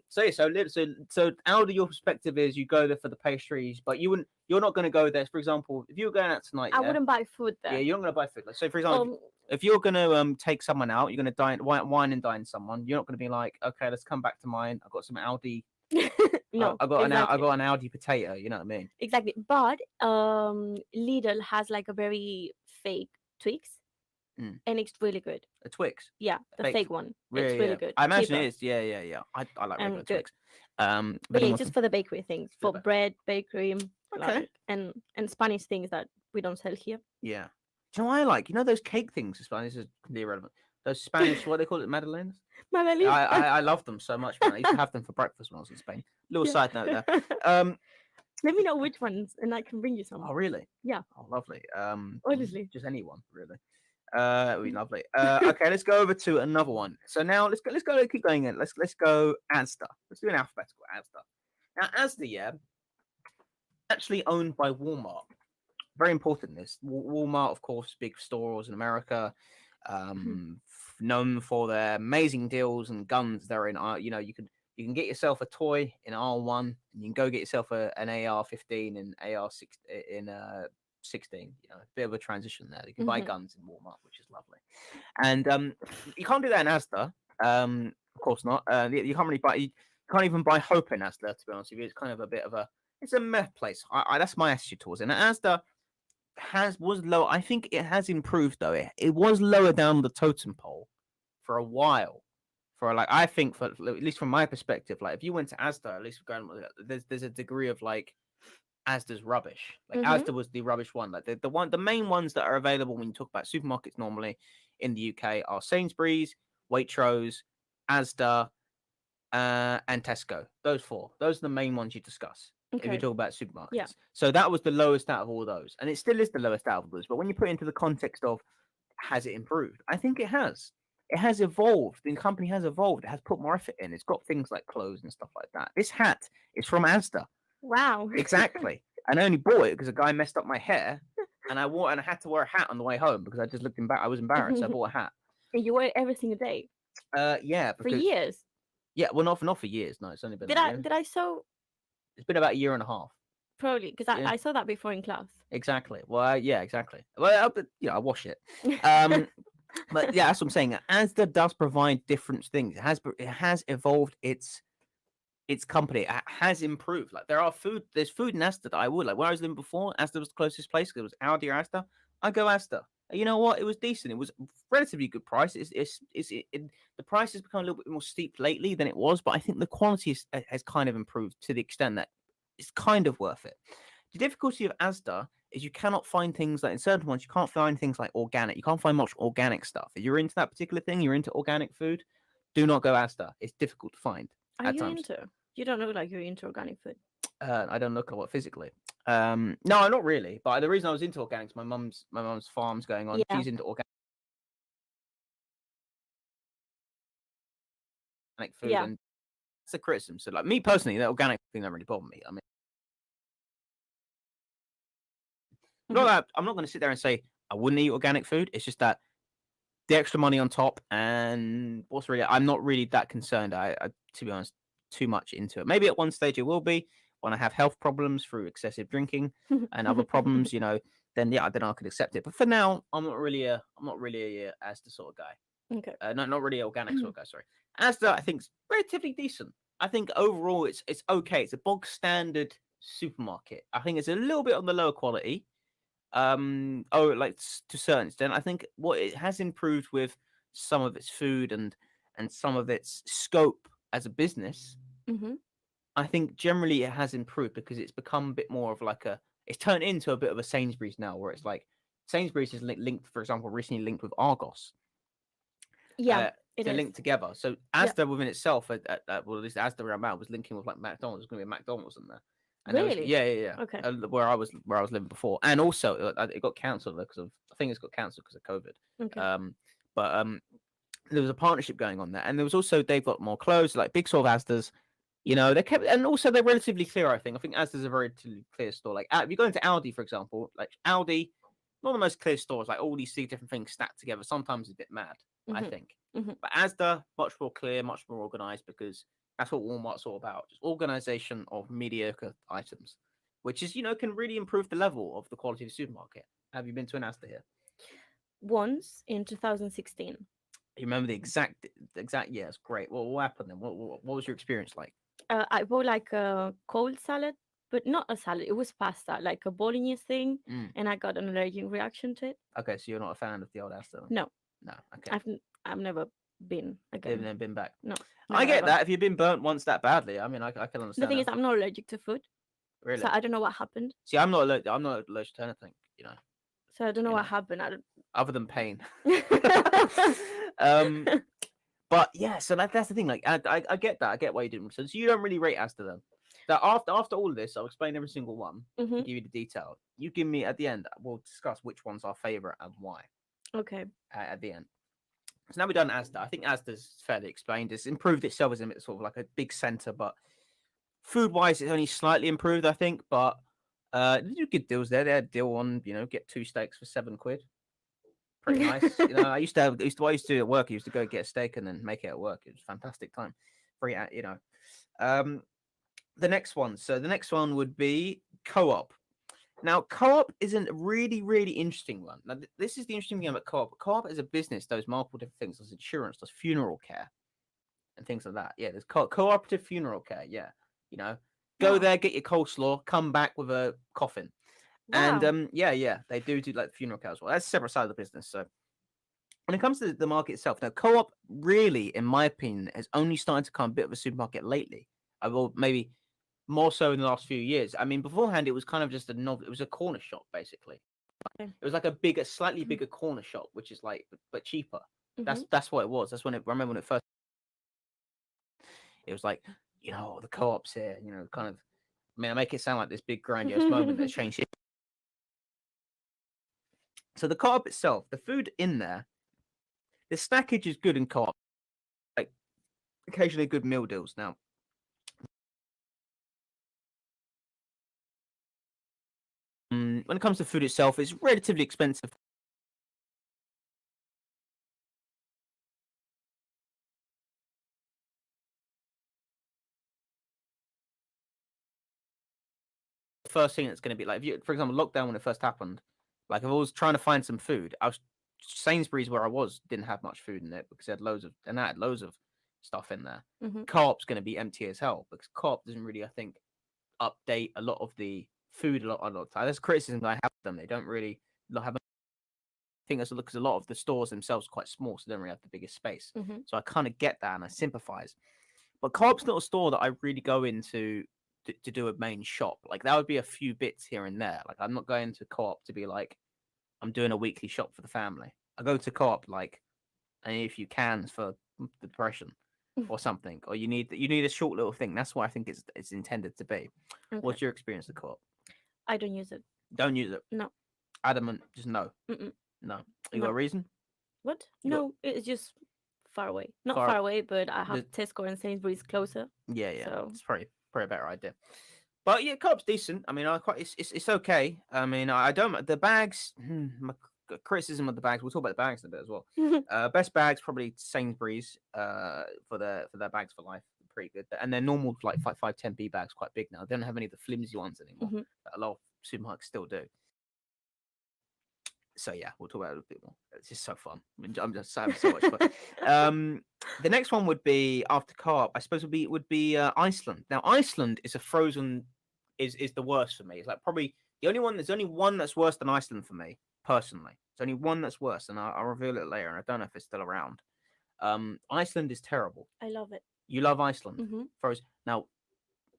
S2: So Aldi, your perspective is you go there for the pastries, but you're not going to go there. For example, if you were going out tonight,
S3: I wouldn't buy food there.
S2: Yeah, you're not going to buy food. Like, so for example, if you're going to take someone out, you're going to wine and dine someone. You're not going to be like, okay, let's come back to mine. I've got some Aldi.
S3: No,
S2: I got an Aldi potato. You know what I mean?
S3: Exactly. But Lidl has like a very fake Twix. And it's really good.
S2: A Twix?
S3: Yeah, the fake one.
S2: Really,
S3: it's really good.
S2: I imagine it is. Yeah. I like regular Twix.
S3: But yeah, just for the bakery things. For bread, bakery,
S2: okay.
S3: and Spanish things that we don't sell here.
S2: Yeah. Do you know what I like? You know those cake things in Spanish? This is completely irrelevant. Those Spanish, what do they call it? Madeleines?
S3: Madeleines.
S2: I love them so much, man. I used to have them for breakfast when I was in Spain. Little side note there.
S3: Let me know which ones and I can bring you some.
S2: Oh, really?
S3: Yeah.
S2: Oh, lovely.
S3: Honestly.
S2: Just anyone, really. Be lovely. Okay, let's go over to another one. So now let's keep going in. Let's go Asda. Let's do an alphabetical Asda. Now Asda, yeah, actually owned by Walmart. Very important. This Walmart, of course, big stores in America, known for their amazing deals and guns. They're in. You can get yourself a toy in R1, and you can go get yourself an AR-15 and AR-6 in 16, a bit of a transition there. You can buy guns in Walmart, which is lovely, and you can't do that in Asda. Of course not. You can't really buy. You can't even buy Hope in Asda. To be honest with you, it's kind of a bit of it's a meh place. That's my attitude towards it. And Asda was low. I think it has improved though. It was lower down the totem pole for a while. I think at least from my perspective, like if you went to Asda, at least there's a degree of like. Asda's rubbish. Like Asda was the rubbish one. Like the main ones that are available when you talk about supermarkets normally in the UK are Sainsbury's, Waitrose, Asda, and Tesco. Those four. Those are the main ones you discuss if you talk about supermarkets. Yeah. So that was the lowest out of all those, and it still is the lowest out of those. But when you put it into the context of has it improved, I think it has. it has evolved. The company has evolved. It has put more effort in. It's got things like clothes and stuff like that. This hat is from Asda.
S3: Wow.
S2: Exactly. And I only bought it because a guy messed up my hair, and I had to wear a hat on the way home because I just looked I was embarrassed. So I bought a hat.
S3: And you wear it every single day
S2: Yeah,
S3: for
S2: because
S3: years.
S2: yeah, well, not for years. No, it's only been
S3: Did
S2: a
S3: I
S2: year.
S3: did I saw
S2: It's been about a year and a half.
S3: probably because
S2: Yeah.
S3: I saw that before in class.
S2: Exactly. Well, yeah, exactly. Well, but, I wash it. But yeah, that's what I'm saying. Asda does provide different things. It has evolved its company. It has improved. Like there's food in Asda that I would like. Where I was living before, Asda was the closest place because it was Aldi or Asda. I go Asda. And you know what? It was decent. It was relatively good price. The price has become a little bit more steep lately than it was, but I think the quality has kind of improved to the extent that it's kind of worth it. The difficulty of Asda is you cannot find things like in certain ones, you can't find things like organic. You can't find much organic stuff. If you're into that particular thing, you're into organic food, do not go Asda. It's difficult to find.
S3: Are
S2: at
S3: you
S2: times.
S3: into? You don't look like you're into organic food.
S2: I don't look at what physically. No, not really. But the reason I was into organics, my mum's farm's going on.
S3: Yeah.
S2: She's into organic food,
S3: Yeah.
S2: and it's a criticism. So, like me personally, the organic thing don't really bother me. I mean, not that I'm not going to sit there and say I wouldn't eat organic food. It's just that the extra money on top, and I'm not really that concerned. I to be honest, too much into it. Maybe at one stage it will be when I have health problems through excessive drinking and other problems, then I could accept it. But for now, I'm not really a Asda sort of guy.
S3: Okay.
S2: Not really organic sort of guy. Sorry, Asda I think is relatively decent. I think overall it's okay. It's a bog standard supermarket. I think it's a little bit on the lower quality. To a certain extent, I think what it has improved with some of its food and some of its scope as a business.
S3: Mm-hmm.
S2: I think generally it has improved because it's become a bit more of it's turned into a bit of a Sainsbury's now, where it's like Sainsbury's is linked, for example, recently linked with Argos.
S3: Yeah,
S2: they're linked together. So Asda within itself, at least Asda around about was linking with like McDonald's. There's going to be a McDonald's in there. And
S3: really?
S2: Yeah.
S3: Okay.
S2: Where I was living before, and also it got cancelled I think it's got cancelled because of COVID.
S3: Okay.
S2: But there was a partnership going on there, and there was also they've got more clothes, like big sort of Asda's. They kept, and also they're relatively clear. I think Asda's a very clear store. Like if you go into Aldi, for example, like Aldi, not the most clear stores. Like all these different things stacked together. Sometimes it's a bit mad. I think.
S3: Mm-hmm.
S2: But Asda, much more clear, much more organized, because that's what Walmart's all about. Just organization of mediocre items, which is, can really improve the level of the quality of the supermarket. Have you been to an Asda here?
S3: Once in 2016.
S2: You remember the exact year? It's great. What happened then? What was your experience like?
S3: I bought like a cold salad, but not a salad. It was pasta, like a bolognese thing, and I got an allergic reaction to it.
S2: Okay, so you're not a fan of the old Asda?
S3: No.
S2: Okay.
S3: I've never been again.
S2: Never been back.
S3: No.
S2: I get
S3: ever.
S2: that. If you've been burnt once that badly, I mean, I can understand.
S3: The thing is, I'm not allergic to food.
S2: Really?
S3: So I don't know what happened.
S2: See, I'm not allergic to anything.
S3: So I don't know what happened.
S2: Other than pain. But yeah, so that's the thing. Like, I get that. I get why you didn't. So you don't really rate Asda then. That after all of this, I'll explain every single one.
S3: Mm-hmm.
S2: Give you the detail. You give me at the end. We'll discuss which one's our favorite and why.
S3: Okay.
S2: At the end. So now we've done Asda. I think Asda's fairly explained. It's improved itself as a sort of like a big center, but food-wise, it's only slightly improved, I think. But they do good deals there. They had a deal on, get 2 steaks for £7. Pretty nice. I used to do at work. I used to go get a steak and then make it at work. It was a fantastic time. Free, the next one. So the next one would be Co-op. Now, Co-op is a really, really interesting one. Now, this is the interesting thing about Co-op. Co-op as a business does multiple different things. Does insurance, does funeral care, and things like that. Yeah, there's cooperative funeral care. Yeah, go there, get your coleslaw, come back with a coffin.
S3: Wow.
S2: And yeah, they do like funeral care as well. That's a separate side of the business. So when it comes to the market itself, now Co-op really, in my opinion, has only started to become a bit of a supermarket lately. Well, maybe more so in the last few years. I mean, beforehand it was kind of just it was a corner shop basically.
S3: Okay.
S2: It was like slightly bigger corner shop, which is like but cheaper.
S3: Mm-hmm.
S2: That's what it was. That's when I remember when it first. It was like the Co-op's here. Kind of. I mean, I make it sound like this big grandiose moment that changed it. So the Co-op itself, the food in there the snackage is good in Co-op. Like occasionally good meal deals. Now, when it comes to food itself, it's relatively expensive. First thing that's going to be like, if you, for example, lockdown when it first happened, like if I was trying to find some food, I was Sainsbury's where I was didn't have much food in it because they had loads of stuff in there. Co-op's going to be empty as hell because Co-op doesn't really, I think, update a lot of the food a lot of time. There's criticism that I have of them. They don't really have. I think that's because a lot of the stores themselves are quite small, so they don't really have the biggest space. So I kind of get that and I sympathize. But Co-op's not a store that I really go into to do a main shop. Like that would be a few bits here and there. Like I'm not going to Co-op to be like I'm doing a weekly shop for the family. I go to Co-op like I need a few cans for depression or something, or you need a short little thing. That's what I think it's intended to be. Okay. What's your experience with Co-op?
S3: I don't use it.
S2: Don't use it?
S3: No.
S2: Adamant, just no. No. You got a reason?
S3: What? It's just far away. Not far away, but I have Tesco and Sainsbury's closer.
S2: Yeah. So. It's probably a better idea. But yeah, Co-op's decent. I mean, it's okay. I mean, I don't the bags. My criticism of the bags. We'll talk about the bags in a bit as well. Best bags probably Sainsbury's. For their bags for life, pretty good. And their normal like 510B bags quite big now. They don't have any of the flimsy ones anymore. That a lot of supermarkets still do. So yeah, we'll talk about it a bit more. It's just so fun. I'm just having so much fun. The next one would be after Co-op. I suppose would be Iceland. Now Iceland is a frozen is the worst for me. It's like probably the only one. There's only one that's worse than Iceland for me personally. There's only one that's worse, and I'll reveal it later. And I don't know if it's still around. Iceland is terrible.
S3: I love it.
S2: You love Iceland. Frozen. Now,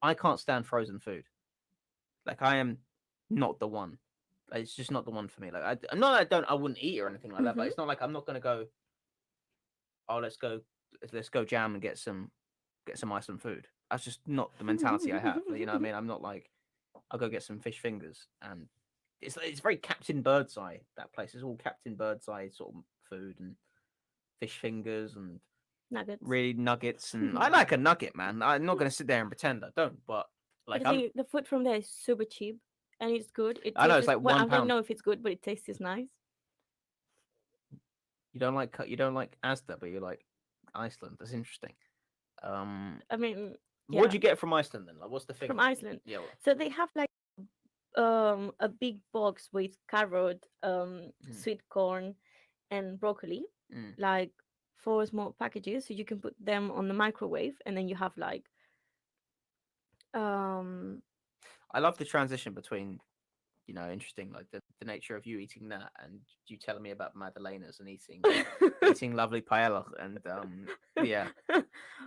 S2: I can't stand frozen food. Like I am not the one. It's just not the one for me. Like I'm not. I wouldn't eat or anything like that. But it's not like I'm not gonna go. Oh, let's go jam and get some Iceland food. That's just not the mentality I have. You know what I mean? I'm not like I'll go get some fish fingers, and it's very Captain Birdseye. That place is all Captain Birdseye sort of food and fish fingers and
S3: nuggets.
S2: Really nuggets, and I like a nugget, man. I'm not gonna sit there and pretend I don't, but like
S3: the food from there is super cheap. And it's good.
S2: I know it's like £1.
S3: I don't know if it's good, but it tastes nice.
S2: You don't like Asda, but you like Iceland. That's interesting.
S3: I mean, yeah.
S2: What'd you get from Iceland then? Like, what's the thing
S3: from Iceland?
S2: Yeah.
S3: So they have like a big box with carrot, sweet corn, and broccoli, like 4 small packages. So you can put them on the microwave, and then you have like
S2: I love the transition between, interesting, like the nature of you eating that and you telling me about Madalenas and eating lovely paella. And yeah,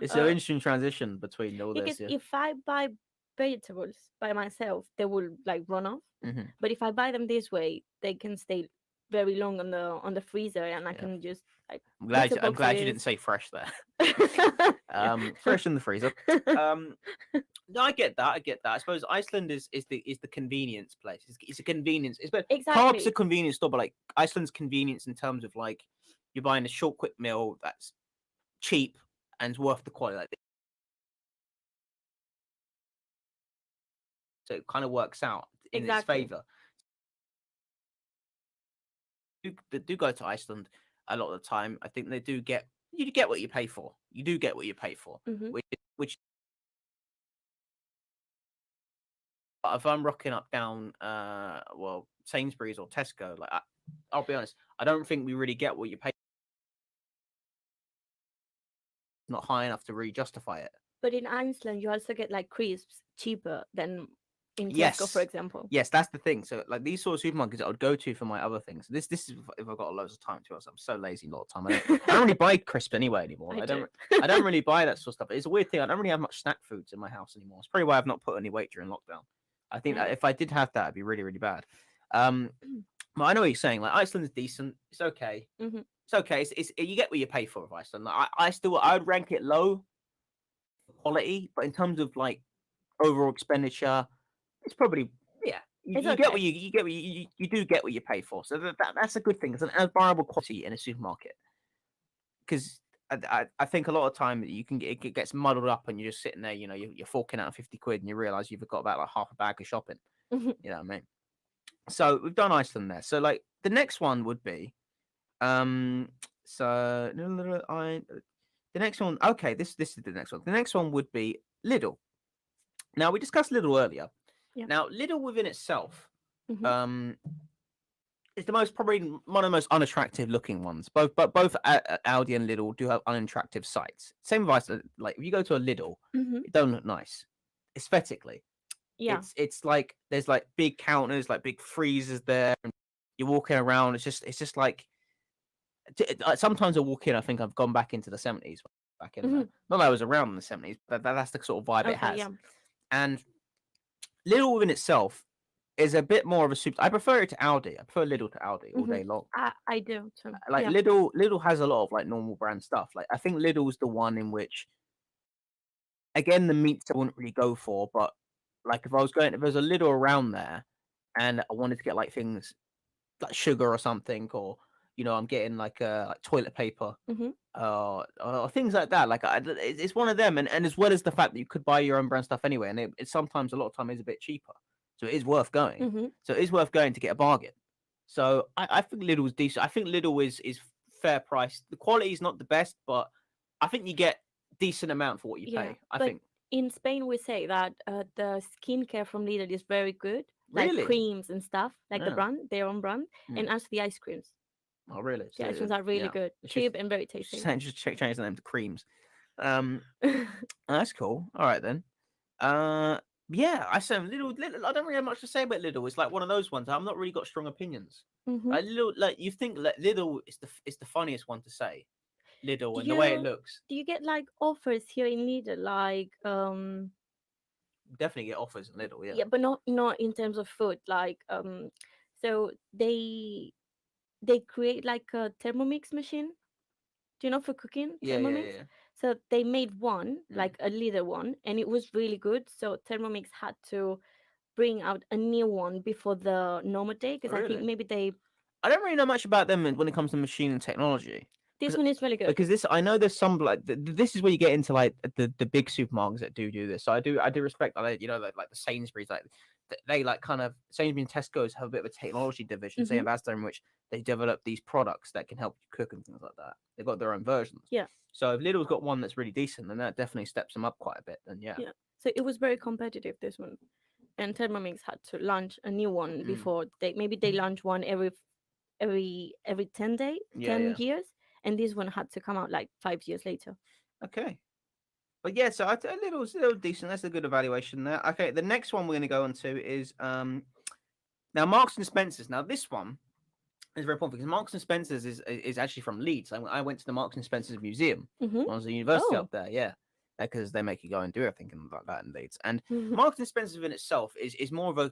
S2: it's an interesting transition between all this.
S3: Because if I buy vegetables by myself, they will like run off. But if I buy them this way, they can stay very long on the freezer, and I can just like.
S2: I'm glad you didn't say fresh there. Fresh in the freezer. No, I get that. I suppose Iceland is the convenience place. It's a convenience. Exactly. Co-op's a convenience store, but like Iceland's convenience in terms of like you're buying a short, quick meal that's cheap and worth the quality. Like, so it kind of works out in its favor. They do go to Iceland a lot of the time. I think you do get what you pay for. You do get what you pay for, which if I'm rocking up down Sainsbury's or Tesco, like I'll be honest, I don't think we really get what you pay. It's not high enough to really justify it.
S3: But in Iceland, you also get like crisps cheaper than in Tesco, for example.
S2: Yes, that's the thing. So like these sort of supermarkets I would go to for my other things. This is if I've got loads of time to. I'm so lazy a lot of time. I don't really buy crisp anyway anymore. I don't really buy that sort of stuff. It's a weird thing. I don't really have much snack foods in my house anymore. It's probably why I've not put any weight during lockdown. I think that if I did have that, it'd be really, really bad. But I know what you're saying. Like Iceland's decent. It's okay. It's okay. It's you get what you pay for with Iceland. Like, I would rank it low quality, but in terms of like overall expenditure, it's probably you get what you do get what you pay for. So that's a good thing. It's an admirable quality in a supermarket. because I think a lot of time you can get it gets muddled up and you're just sitting there, you're forking out 50 quid and you realize you've got about like half a bag of shopping.
S3: Mhm.
S2: You know what I mean? So we've done Iceland there. So like the next one would be so the next one, okay, this is the next one. The next one would be Lidl. Now we discussed Lidl earlier.
S3: Yeah.
S2: Now Lidl within itself
S3: Mhm.
S2: is the most probably one of the most unattractive looking ones. Both Aldi and Lidl do have unattractive sites. Same advice, like if you go to a Lidl,
S3: Mhm.
S2: it don't look nice aesthetically.
S3: Yeah.
S2: It's like there's like big counters, like big freezers there, and you're walking around. It's just like sometimes I walk in, I think I've gone back into the 70s back in there.
S3: Mhm.
S2: Not that I was around in the 70s, but that's the sort of vibe it
S3: Okay.
S2: has.
S3: Yeah.
S2: And Lidl within itself is a bit more of a super. I prefer it to Aldi. I prefer Lidl to Aldi all day long.
S3: I do too.
S2: Like
S3: Yeah.
S2: Lidl has a lot of like normal brand stuff. Like I think Lidl's the one in which, again, the meats I wouldn't really go for, but like if there's a Lidl around there, and I wanted to get like things like sugar or something, or I'm getting like toilet paper,
S3: Mhm.
S2: or things like that. Like it's one of them, and as well as the fact that you could buy your own brand stuff anyway, and it sometimes a lot of time is a bit cheaper, so it is worth going.
S3: Mhm.
S2: So it is worth going to get a bargain. So I think Lidl is decent. I think Lidl is fair price. The quality is not the best, but I think you get decent amount for what you
S3: Yeah.
S2: pay. I
S3: But
S2: think.
S3: in Spain, we say that the skincare from Lidl is very good, like
S2: Really?
S3: creams and stuff, like the
S2: Yeah.
S3: brand, their own brand,
S2: Mm.
S3: and as for the ice creams,
S2: Oh, really?
S3: the
S2: So
S3: ice creams are really
S2: yeah,
S3: good,
S2: it's
S3: cheap and very tasty.
S2: just change the name to creams. That's cool. All right then. Yeah, I say Lidl. I don't really have much to say about Lidl. It's like one of those ones. I'm not really got strong opinions.
S3: Mhm.
S2: Like Lidl, like you think like Lidl is the funniest one to say. Lidl
S3: Do
S2: and the way it
S3: you
S2: looks.
S3: do you get like offers here in Lidl, like
S2: Definitely get offers in Lidl. Yeah.
S3: yeah, but not in terms of food, like so they create like a Thermomix machine, do you know, for cooking
S2: Yeah.
S3: Thermomix. So they made one,
S2: Mm.
S3: like a little one, and it was really good. So Thermomix had to bring out a new one before the normal day, because I think
S2: Really?
S3: maybe they
S2: I don't really know much about them when it comes to machine and technology.
S3: this one is really good.
S2: Because this, I know there's some like this is where you get into like the big supermarkets that do this. So I do respect that, like the Sainsbury's, like they like kind of Sainsbury's and Tesco's have a bit of a technology division, same as Asda, in which they develop these products that can help you cook and things like that. They've got their own versions.
S3: Yeah.
S2: So if Lidl's got one that's really decent, then that definitely steps them up quite a bit. Then yeah.
S3: Yeah. So it was very competitive, this one, and Thermomix had to launch a new one before they launch one every 10 years, and this one had to come out like 5 years later.
S2: Okay. But yeah, so little decent. That's a good evaluation there. Okay, the next one we're going to go on to is now Marks and Spencers. Now this one is very important because Marks and Spencers is actually from Leeds. I went to the Marks and Spencers Museum when I was at university up there. Yeah, because they make you go and do everything like that in Leeds. And Marks and Spencers in itself is more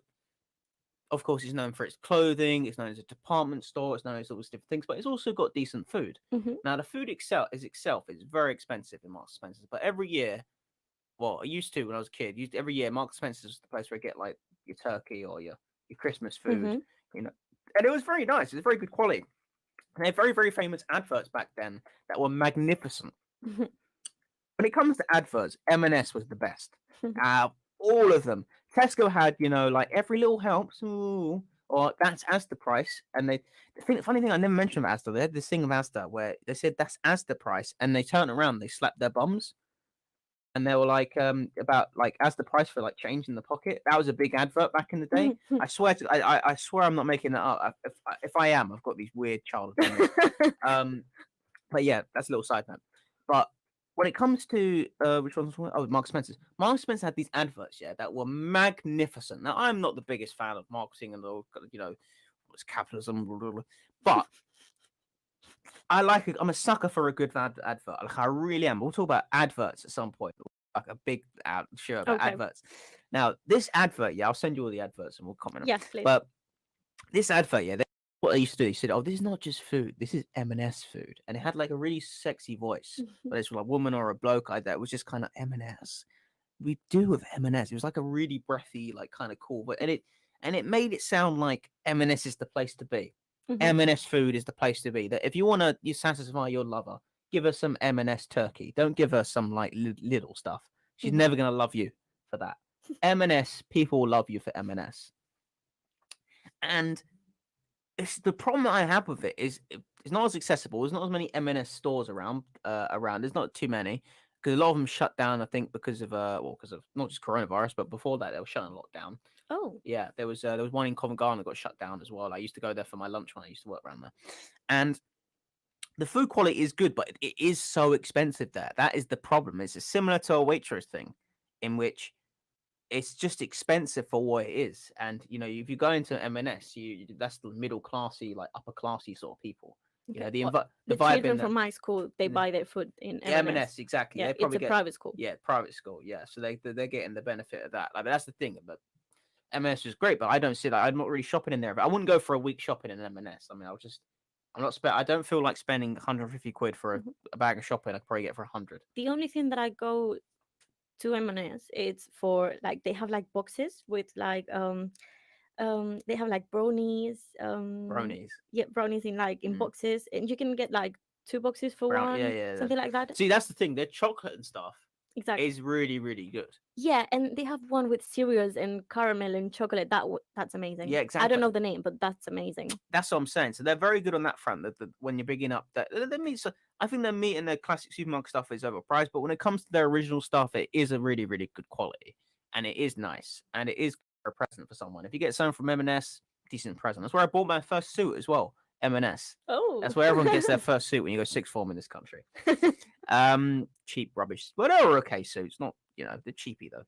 S2: of course, it's known for its clothing. It's known as a department store. It's known as all these different things, but it's also got decent food. Now, the food itself is very expensive in Marks and Spencers, but every year, well, I used to when I was a kid. Every year, Marks and Spencers was the place where I get like your turkey or your Christmas food, and it was very nice. It was very good quality. And they had very, very famous adverts back then that were magnificent. When it comes to adverts, M&S was the best. All of them. Tesco had, like every little helps, or that's Asda price. And the funny thing I never mentioned about Asda, they had this thing of Asda where they said that's Asda price, and they turned around, they slapped their bums, and they were like, about like Asda price for like change in the pocket. That was a big advert back in the day. I swear I swear I'm not making that up. If I am, I've got these weird childhood memories. But yeah, that's a little side note. But when it comes to which one's Marks Spencer's. Marks Spencer had these adverts, that were magnificent. Now I'm not the biggest fan of marketing and all, what's capitalism, blah, blah, blah. But I like it. I'm a sucker for a good advert. Like I really am. We'll talk about adverts at some point, like a big show about adverts. Now this advert, I'll send you all the adverts and we'll comment.
S3: Yes, please.
S2: But this advert, what they used to do, they said, "Oh, this is not just food. This is M&S food," and it had like a really sexy voice, but it's like a woman or a bloke that was just kind of M&S. We do with M&S. It was like a really breathy, like kind of cool, but and it made it sound like M&S is the place to be. M&S food is the place to be. That if you want to satisfy your lover, give her some M&S turkey. Don't give her some like little stuff. She's never gonna love you for that. M&S, people will love you for M&S. And it's the problem that I have with it is it's not as accessible. There's not as many M&S stores around. There's not too many because a lot of them shut down. I think because of because of not just coronavirus, but before that they were shutting a lot down.
S3: Oh,
S2: Yeah, there was one in Covent Garden that got shut down as well. I used to go there for my lunch when I used to work around there, and the food quality is good, but it is so expensive there. That is the problem. It's similar to a Waitrose thing, in which it's just expensive for what it is. And you know, if you go into M&S, that's the middle classy, like upper classy sort of people. You know, the vibe
S3: children
S2: in
S3: from my school, they buy their food in
S2: M&S, exactly.
S3: Yeah,
S2: they probably
S3: it's a private school.
S2: Yeah, private school. Yeah, so they're getting the benefit of that. Like that's the thing. But M&S is great, but I don't see that. I'm not really shopping in there. But I wouldn't go for a week shopping in M&S. I mean, I don't feel like spending 150 quid for a bag of shopping. I could probably get for 100.
S3: The only thing that I go to M&S, it's for like they have like boxes with like they have like brownies.
S2: Brownies.
S3: Yeah, brownies in boxes, and you can get like 2 boxes for one.
S2: Yeah.
S3: Something like that.
S2: See, that's the thing. Their chocolate and stuff
S3: Exactly.
S2: is really, really good.
S3: Yeah, and they have one with cereals and caramel and chocolate. That's amazing.
S2: Yeah, exactly.
S3: I don't know the name, but that's amazing.
S2: That's what I'm saying. So they're very good on that front. That when you're bigging up that I think their meat and their classic supermarket stuff is overpriced. But when it comes to their original stuff, it is a really, really good quality, and it is nice, and it is a present for someone. If you get something from M&S, decent present. That's where I bought my first suit as well. M&S.
S3: Oh,
S2: that's where everyone gets their first suit when you go sixth form in this country. Cheap rubbish. Well, they were okay suits, not they're cheapy though.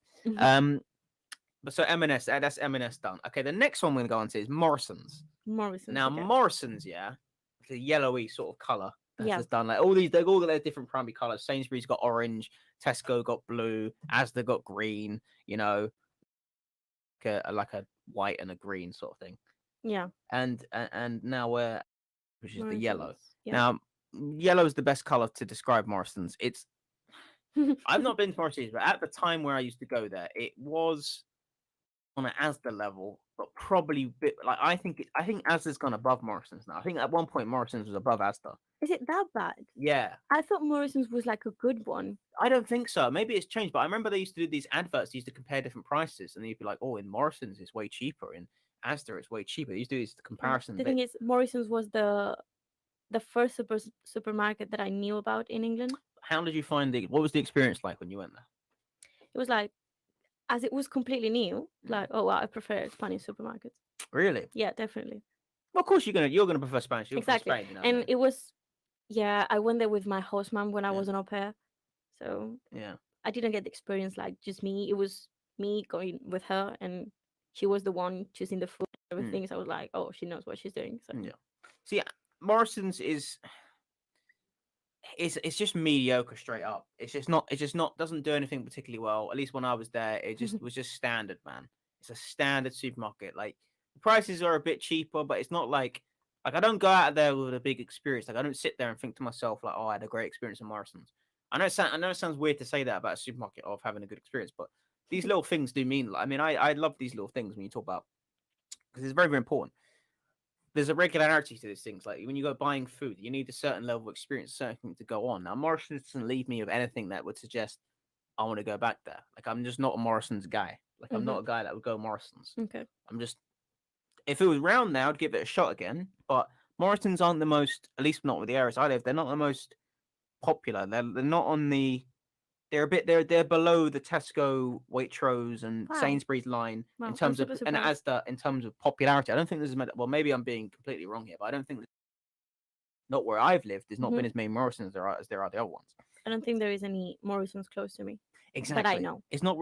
S2: But so M&S, that's M&S done. Okay, the next one we're gonna go on to is Morrison's. Now Morrison's, it's a yellowy sort of color. That's done like they've all got their different primary colors. Sainsbury's got orange, Tesco got blue, Asda got green. Like a white and a green sort of thing.
S3: Yeah.
S2: And now which is
S3: Morrison's.
S2: the yellow.
S3: Yeah.
S2: Now yellow is the best color to describe Morrison's. It's I've not been to Morrison's, but at the time where I used to go there, it was on an Asda level, but probably a bit like I think Asda's gone above Morrison's now. I think at one point Morrison's was above Asda.
S3: Is it that bad?
S2: Yeah.
S3: I thought Morrison's was like a good one.
S2: I don't think so. Maybe it's changed, but I remember they used to do these adverts. They used to compare different prices, and you'd be like, "Oh, in Morrison's it's way cheaper. In Asda it's way cheaper." They used to do these comparisons.
S3: The thing is, Morrison's was the first supermarket that I knew about in England.
S2: How did you find what was the experience like when you went there?
S3: It was like, as it was completely new, like, oh, well, I prefer Spanish supermarkets.
S2: Really?
S3: Yeah, definitely.
S2: Well, of course you're gonna prefer Spanish. You're
S3: exactly.
S2: From Spain,
S3: and it was, I went there with my host mom when I was an au pair, so I didn't get the experience like just me. It was me going with her, and she was the one choosing the food and everything. So I was like, oh, she knows what she's doing. So
S2: see, Morrison's is. It's just mediocre straight up. It's just not doesn't do anything particularly well. At least when I was there, it just was just standard, man. It's a standard supermarket. Like the prices are a bit cheaper, but it's not like I don't go out there with a big experience. Like I don't sit there and think to myself like, oh, I had a great experience in Morrison's. I know it sounds weird to say that about a supermarket of having a good experience, but these little things do mean. I mean, I love these little things when you talk about because it's very, very important. There's a regularity to these things. Like when you go buying food, you need a certain level of experience, certain to go on. Now, Morrison's doesn't leave me with anything that would suggest I want to go back there. Like I'm just not a Morrison's guy. Like I'm not a guy that would go Morrison's.
S3: Okay.
S2: I'm just, if it was round now, I'd give it a shot again. But Morrison's aren't the most, at least not with the areas I live. They're not the most popular. They're not on the. They're a bit. They're below the Tesco, Waitrose, and Sainsbury's line in terms of and Asda in terms of popularity. I don't think there's well, maybe I'm being completely wrong here, but I don't think not where I've lived. There's not been as many Morrisons as there are the other ones.
S3: I don't think there is any Morrisons close to me.
S2: Exactly.
S3: But I know
S2: it's not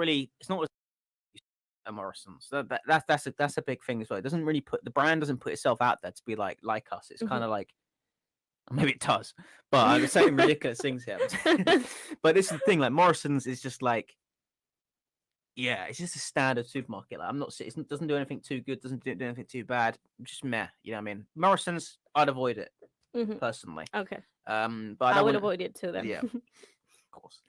S2: a Morrisons. That's a big thing as well. It doesn't really the brand doesn't put itself out there to be like us. It's kind of like. Maybe it does, but I'm saying ridiculous things here. But this is the thing, like Morrison's is just like, it's just a standard supermarket. Like it doesn't do anything too good, doesn't do anything too bad. Just meh, you know what I mean? Morrison's, I'd avoid it personally.
S3: Okay.
S2: But
S3: I would avoid it too then.
S2: Yeah, of course.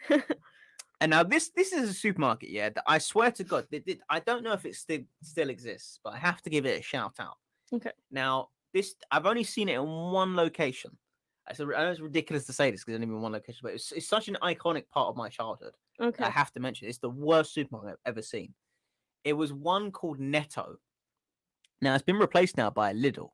S2: And now this is a supermarket, that I swear to God, I don't know if it still exists, but I have to give it a shout out.
S3: Okay.
S2: Now I've only seen it in one location. I know it's ridiculous to say this because I don't even want location, but it's such an iconic part of my childhood.
S3: Okay.
S2: I have to mention it's the worst supermarket I've ever seen. It was one called Netto. Now it's been replaced now by Lidl.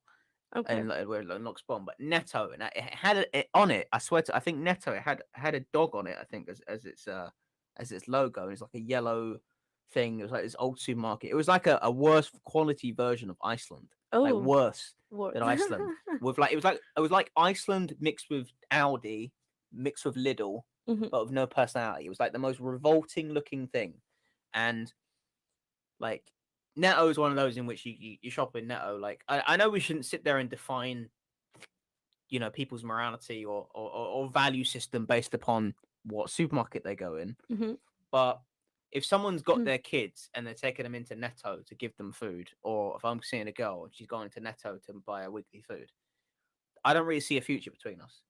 S3: Okay.
S2: And where Knox Bomb, but Netto, and it had it on it. I swear to, I think Netto it had a dog on it. I think as its logo. It's like a yellow thing. It was like this old supermarket. It was like a worse quality version of Iceland, like
S3: Oh,
S2: worse
S3: what?
S2: than Iceland. With like it was like Iceland mixed with Aldi, mixed with Lidl,
S3: Mhm.
S2: but with no personality. It was like the most revolting looking thing, and like Netto is one of those in which you shop in Netto. Like I know we shouldn't sit there and define, people's morality or value system based upon what supermarket they go in.
S3: Mhm.
S2: But if someone's got
S3: Mm.
S2: their kids and they're taking them into Netto to give them food, or if I'm seeing a girl and she's going to Netto to buy a weekly food, I don't really see a future between us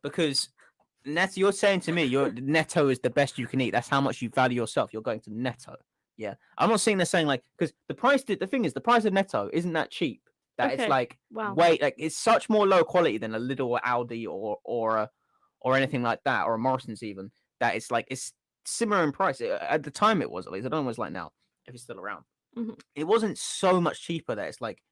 S2: because Netto, you're saying to me, your Netto is the best you can eat. That's how much you value yourself. You're going to Netto. Yeah, I'm not saying they're saying like because the thing is the price of Netto isn't that cheap. That it's
S3: Okay.
S2: like
S3: Wow.
S2: like it's such more low quality than a Lidl or Aldi or anything like that, or a Morrison's even. That it's like it's similar in price. At the time it was, at least. I don't know what it's like now, if it's still around.
S3: Mhm.
S2: It wasn't so much cheaper that it's like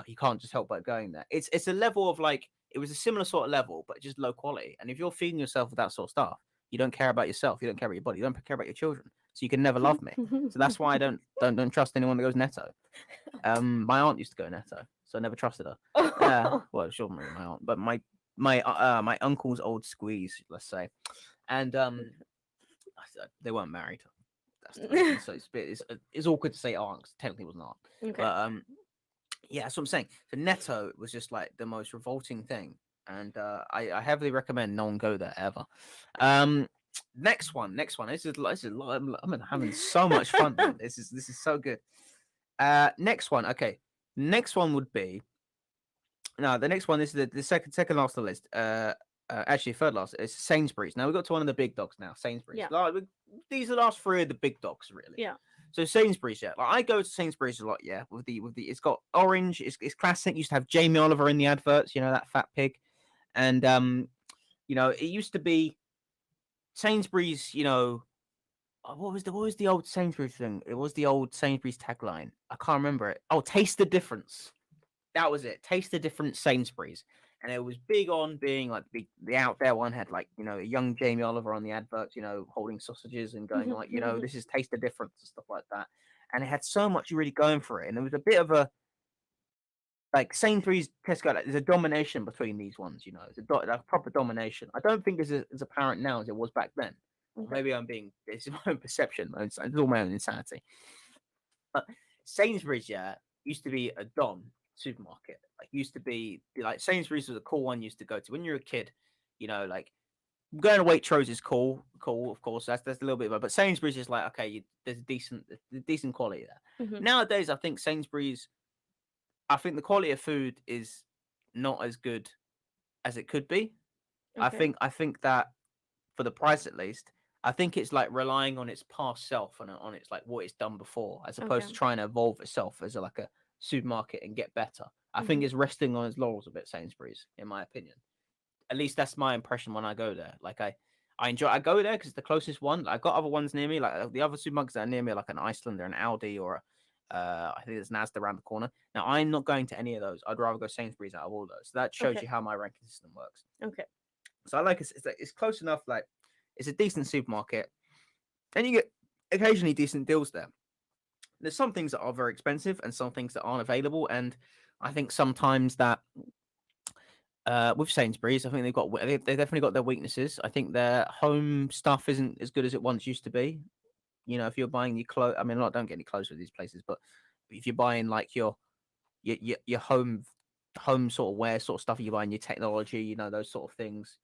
S2: you can't just help but going there. It's a level of like it was a similar sort of level, but just low quality. And if you're feeding yourself with that sort of stuff, you don't care about yourself. You don't care about your body. You don't care about your children. So you can never love me. So that's why I don't trust anyone that goes Netto. My aunt used to go Netto, so I never trusted her. Well, she wasn't really my aunt, but my uncle's old squeeze, let's say, and they weren't married. That's the reason. So it's awkward to say aunt because technically it was not.
S3: Okay.
S2: But yeah, that's what I'm saying. So Netto was just like the most revolting thing, and I heavily recommend no one go there ever. Next one. This is I'm having so much fun. Man. This is so good. Next one. Okay, next one would be no. The next one is the second last on the list. Actually, third last is Sainsbury's. Now we got to one of the big dogs now. Sainsbury's.
S3: Yeah.
S2: These are the last three of the big dogs, really.
S3: Yeah.
S2: So Sainsbury's, yeah. Like I go to Sainsbury's a lot, yeah. With the it's got orange. It's classic. It used to have Jamie Oliver in the adverts. That fat pig, and it used to be Sainsbury's. What was the old Sainsbury's thing? It was the old Sainsbury's tagline. I can't remember it. Oh, taste the difference. That was it. Taste the difference, Sainsbury's. And it was big on being like the out there one had like, a young Jamie Oliver on the adverts, holding sausages and going like, this is taste the difference and stuff like that. And it had so much really going for it. And there was a bit of a like Sainsbury's, Tesco, like, there's a domination between these ones, it's a proper domination. I don't think it's as apparent now as it was back then.
S3: Okay.
S2: Maybe it's my own perception. It's all my own insanity. But Sainsbury's, yeah, used to be a Don supermarket. Like used to be like Sainsbury's was a cool one used to go to when you're a kid. Like going to Waitrose is cool, of course. That's a little bit, but Sainsbury's is like okay, there's decent quality there.
S3: Mhm.
S2: Nowadays, I think the quality of food is not as good as it could be.
S3: Okay.
S2: I think that for the price at least, I think it's like relying on its past self and on its like what it's done before, as opposed
S3: Okay.
S2: to trying to evolve itself as like a supermarket and get better. I think it's resting on its laurels a bit, Sainsbury's, in my opinion. At least that's my impression when I go there. Like I go there because it's the closest one. I got other ones near me, like the other supermarkets that are near me, like an Iceland or an Aldi or I think there's Asda around the corner. Now I'm not going to any of those. I'd rather go Sainsbury's out of all those. So that shows
S3: Okay.
S2: you how my ranking system works.
S3: Okay.
S2: So I like it's close enough. Like it's a decent supermarket, and you get occasionally decent deals there. There's some things that are very expensive and some things that aren't available, and I think sometimes that with Sainsbury's, I think they've definitely got their weaknesses. I think their home stuff isn't as good as it once used to be. If you're buying your clothes, I mean, don't get any clothes with these places, but if you're buying like your home sort of wear sort of stuff, you're buying your technology, those sort of things.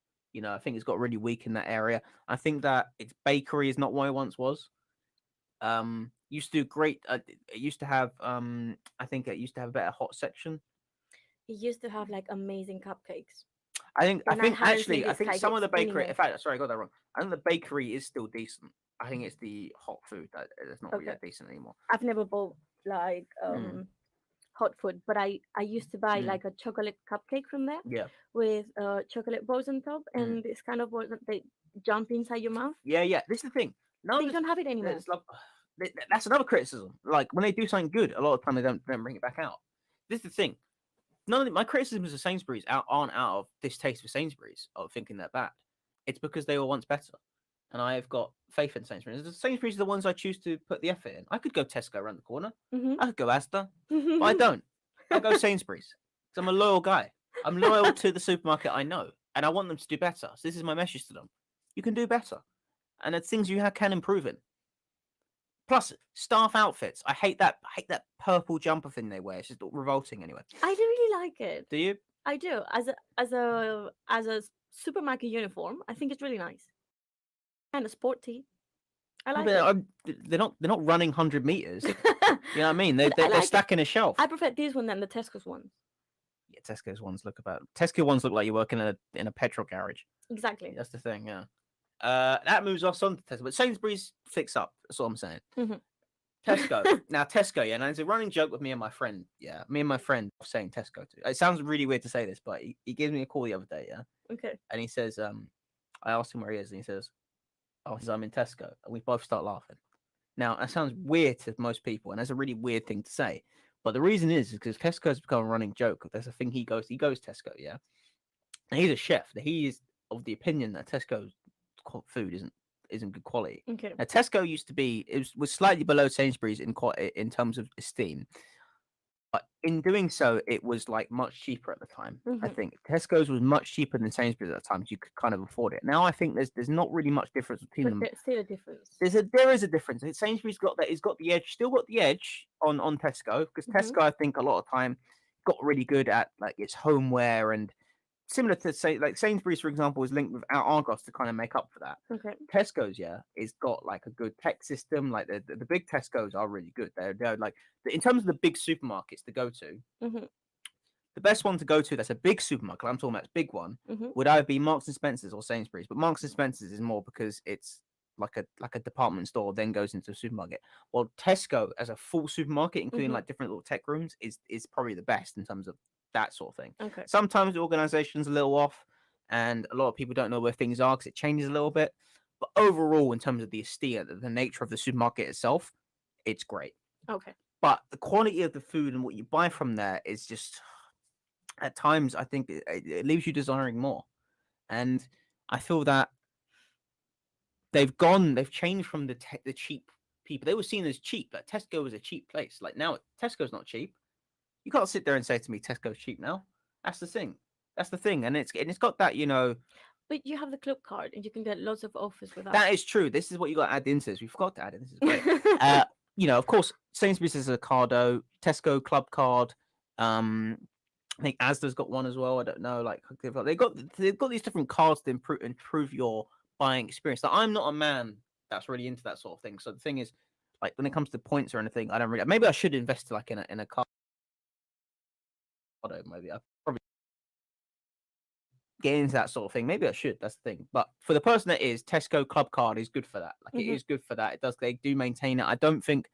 S2: I think it's got really weak in that area. I think that its bakery is not what it once was. Used to do great. It used to have. I think it used to have a better hot section.
S3: It used to have like amazing cupcakes.
S2: I think
S3: And I haven't seen
S2: actually, I
S3: these
S2: think some of the
S3: cupcakes
S2: bakery.
S3: anymore.
S2: In fact, sorry, I got that wrong. I think the bakery is still decent. I think it's the hot food that is not really
S3: Okay.
S2: that decent anymore.
S3: I've never bought like hot food, but I used to buy
S2: Mm.
S3: like a chocolate cupcake from there
S2: Yeah.
S3: with chocolate balls on top, and this kind of balls that they jump inside your mouth.
S2: Yeah. This is the thing. No,
S3: They don't have it anymore.
S2: it's like, that's another criticism. Like when they do something good, a lot of the time they don't bring it back out. This is the thing. None of my criticisms of Sainsbury's aren't out of distaste for Sainsbury's or thinking they're bad. It's because they were once better, and I have got faith in Sainsbury's. Sainsbury's are the ones I choose to put the effort in. I could go Tesco around the corner. I could go Asda, but I don't. I go Sainsbury's because I'm a loyal guy. I'm loyal to the supermarket I know, and I want them to do better. So this is my message to them: you can do better, and it's things you can improve in. Plus, staff outfits. I hate that purple jumper thing they wear. It's just revolting. Anyway,
S3: I do really like it.
S2: do you?
S3: I do. As a supermarket uniform, I think it's really nice. And a sporty. I like it.
S2: They're not running 100 meters. You know what I mean? They're
S3: like
S2: stacking a shelf.
S3: I prefer this one than the Tesco's ones.
S2: Yeah, Tesco's ones look like you work in a petrol garage.
S3: Exactly.
S2: That's the thing. Yeah. That moves us on to Tesco, but Sainsbury's fix up. That's what I'm saying. Tesco. Now Tesco, yeah, and it's a running joke with me and my friend. Yeah, me and my friend saying Tesco too. It sounds really weird to say this, but he gave me a call the other day, yeah.
S3: Okay.
S2: And he says, I asked him where he is, and he says, "Oh, he says, I'm in Tesco," and we both start laughing. Now that sounds weird to most people, and that's a really weird thing to say. But the reason is because Tesco has become a running joke. There's a thing he goes Tesco, yeah. And he's a chef. He is of the opinion that Tesco's food isn't good quality.
S3: Okay.
S2: Now Tesco used to be was slightly below Sainsbury's in terms of esteem, but in doing so, it was like much cheaper at the time. I think Tesco's was much cheaper than Sainsbury's at the time, so you could kind of afford it. Now I think there's not really much difference between them.
S3: There's still a difference.
S2: There is a difference. Sainsbury's got that. It's got the edge. Still got the edge on Tesco because Tesco, I think, a lot of time got really good at like its homeware and similar to say like Sainsbury's, for example, is linked with Argos to kind of make up for that.
S3: Okay.
S2: Tesco's, yeah, is got like a good tech system. Like the big Tesco's are really good. They're like in terms of the big supermarkets to go to. The best one to go to that's a big supermarket, I'm talking about a big one, would either be Marks and Spencer's or Sainsbury's. But Marks and Spencer's is more because it's like a department store, then goes into a supermarket. Well, Tesco as a full supermarket, including like different little tech rooms, is probably the best in terms of that sort of thing.
S3: Okay.
S2: Sometimes the organization's a little off, and a lot of people don't know where things are because it changes a little bit. But overall, in terms of the esteem, the nature of the supermarket itself, it's great.
S3: Okay.
S2: But the quality of the food and what you buy from there is just, at times, I think it leaves you desiring more. And I feel that they've changed from the cheap people. They were seen as cheap. Like Tesco was a cheap place. Like now, Tesco's not cheap. You can't sit there and say to me, Tesco's cheap now. That's the thing. And it's got that, you know.
S3: But you have the club card and you can get lots of offers with that.
S2: That is true. This is what you got to add into this. We forgot to add it. This is great. You know, of course, Sainsbury's is a cardo, Tesco club card. I think Asda's got one as well. I don't know. Like they've got these different cards to improve your buying experience. Like, I'm not a man that's really into that sort of thing. So the thing is, like when it comes to points or anything, I don't really. Maybe I should invest like in a card. Maybe I probably get into that sort of thing. Maybe I should. That's the thing. But for the person that is, Tesco Club Card is good for that. Like it is good for that. They do maintain it. I don't think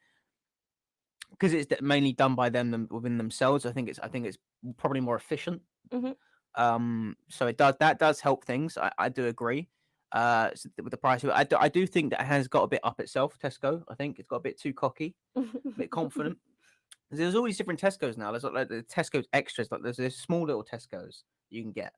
S2: because it's mainly done by them within themselves. I think it's probably more efficient. So that does help things. I do agree. With the price of it, I do think that it has got a bit up itself. Tesco, I think it's got a bit too cocky, a bit confident. There's all these different Tesco's now. There's like the Tesco's extras. Like there's this small little Tesco's you can get.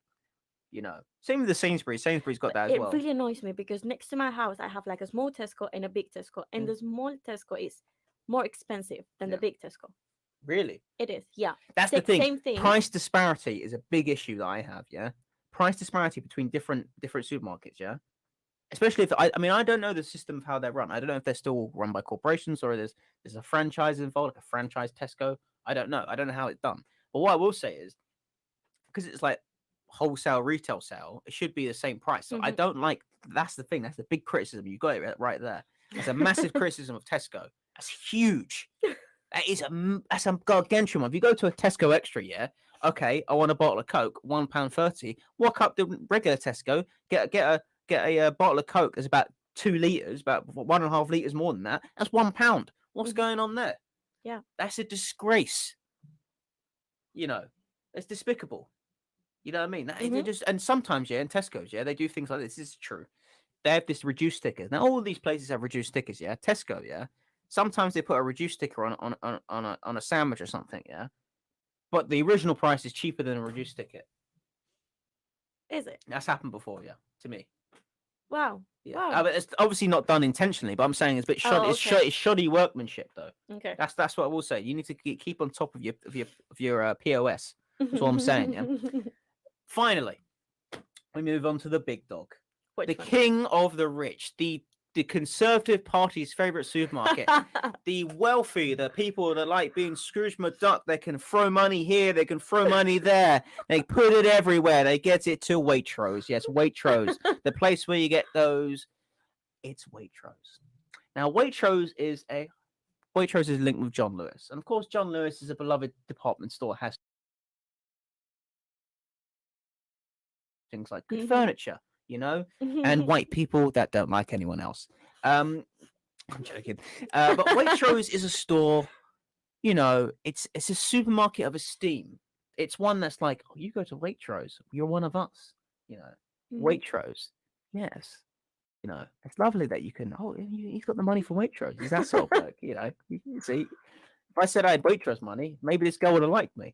S2: You know, same with the Sainsbury's. Sainsbury's got that as well.
S3: It really annoys me because next to my house I have like a small Tesco and a big Tesco, and the small Tesco is more expensive than the big Tesco.
S2: Really?
S3: It is. Yeah.
S2: That's the thing.
S3: Same thing.
S2: Price disparity is a big issue that I have. Yeah. Price disparity between different supermarkets. Yeah. Especially if I don't know the system of how they're run. I don't know if they're still run by corporations or there's a franchise involved, like a franchise Tesco. I don't know how it's done. But what I will say is, because it's like wholesale retail sale, it should be the same price. So I don't like. That's the thing. That's the big criticism. You got it right there. It's a massive criticism of Tesco. That's huge. That's a gargantuan. If you go to a Tesco Extra, yeah, okay, I want a bottle of Coke, £1.30. Walk up the regular Tesco, get a bottle of Coke that's about 2 liters, about 1.5 liters more than that. That's £1. What's going on there?
S3: Yeah,
S2: that's a disgrace. you know, it's despicable. You know what I mean? They
S3: Mhm.
S2: just, and sometimes, yeah, in Tesco's, yeah, they do things like this. This is true. They have this reduced stickers. Now, all of these places have reduced stickers, yeah. Tesco, yeah. Sometimes they put a reduced sticker on a sandwich or something, yeah. But the original price is cheaper than a reduced ticket.
S3: Is it?
S2: That's happened before, yeah, to me.
S3: Wow.
S2: Yeah,
S3: Wow.
S2: but it's obviously not done intentionally. But I'm saying it's a bit shoddy.
S3: Oh, okay.
S2: It's shoddy workmanship, though.
S3: Okay.
S2: That's what I will say. You need to keep on top of your POS. That's what I'm saying. Yeah. Finally, we move on to the big dog,
S3: Which
S2: the
S3: one?
S2: king of the rich, the Conservative Party's favorite supermarket. The wealthy, the people that like being Scrooge McDuck, they can throw money here, they can throw money there, they put it everywhere. They get it to Waitrose. Yes, Waitrose, the place where you get those. It's Waitrose. Now, Waitrose is linked with John Lewis, and of course, John Lewis is a beloved department store. Has things like good furniture, you know, and white people that don't like anyone else. I'm joking. But Waitrose is a store, you know, it's a supermarket of esteem. It's one that's like, oh, you go to Waitrose, you're one of us, you know. Waitrose, yes. You know, it's lovely that you can. Oh, he's got the money for Waitrose. He's that sort of bloke, you know. You see, if I said I had Waitrose money, maybe this girl would have liked me.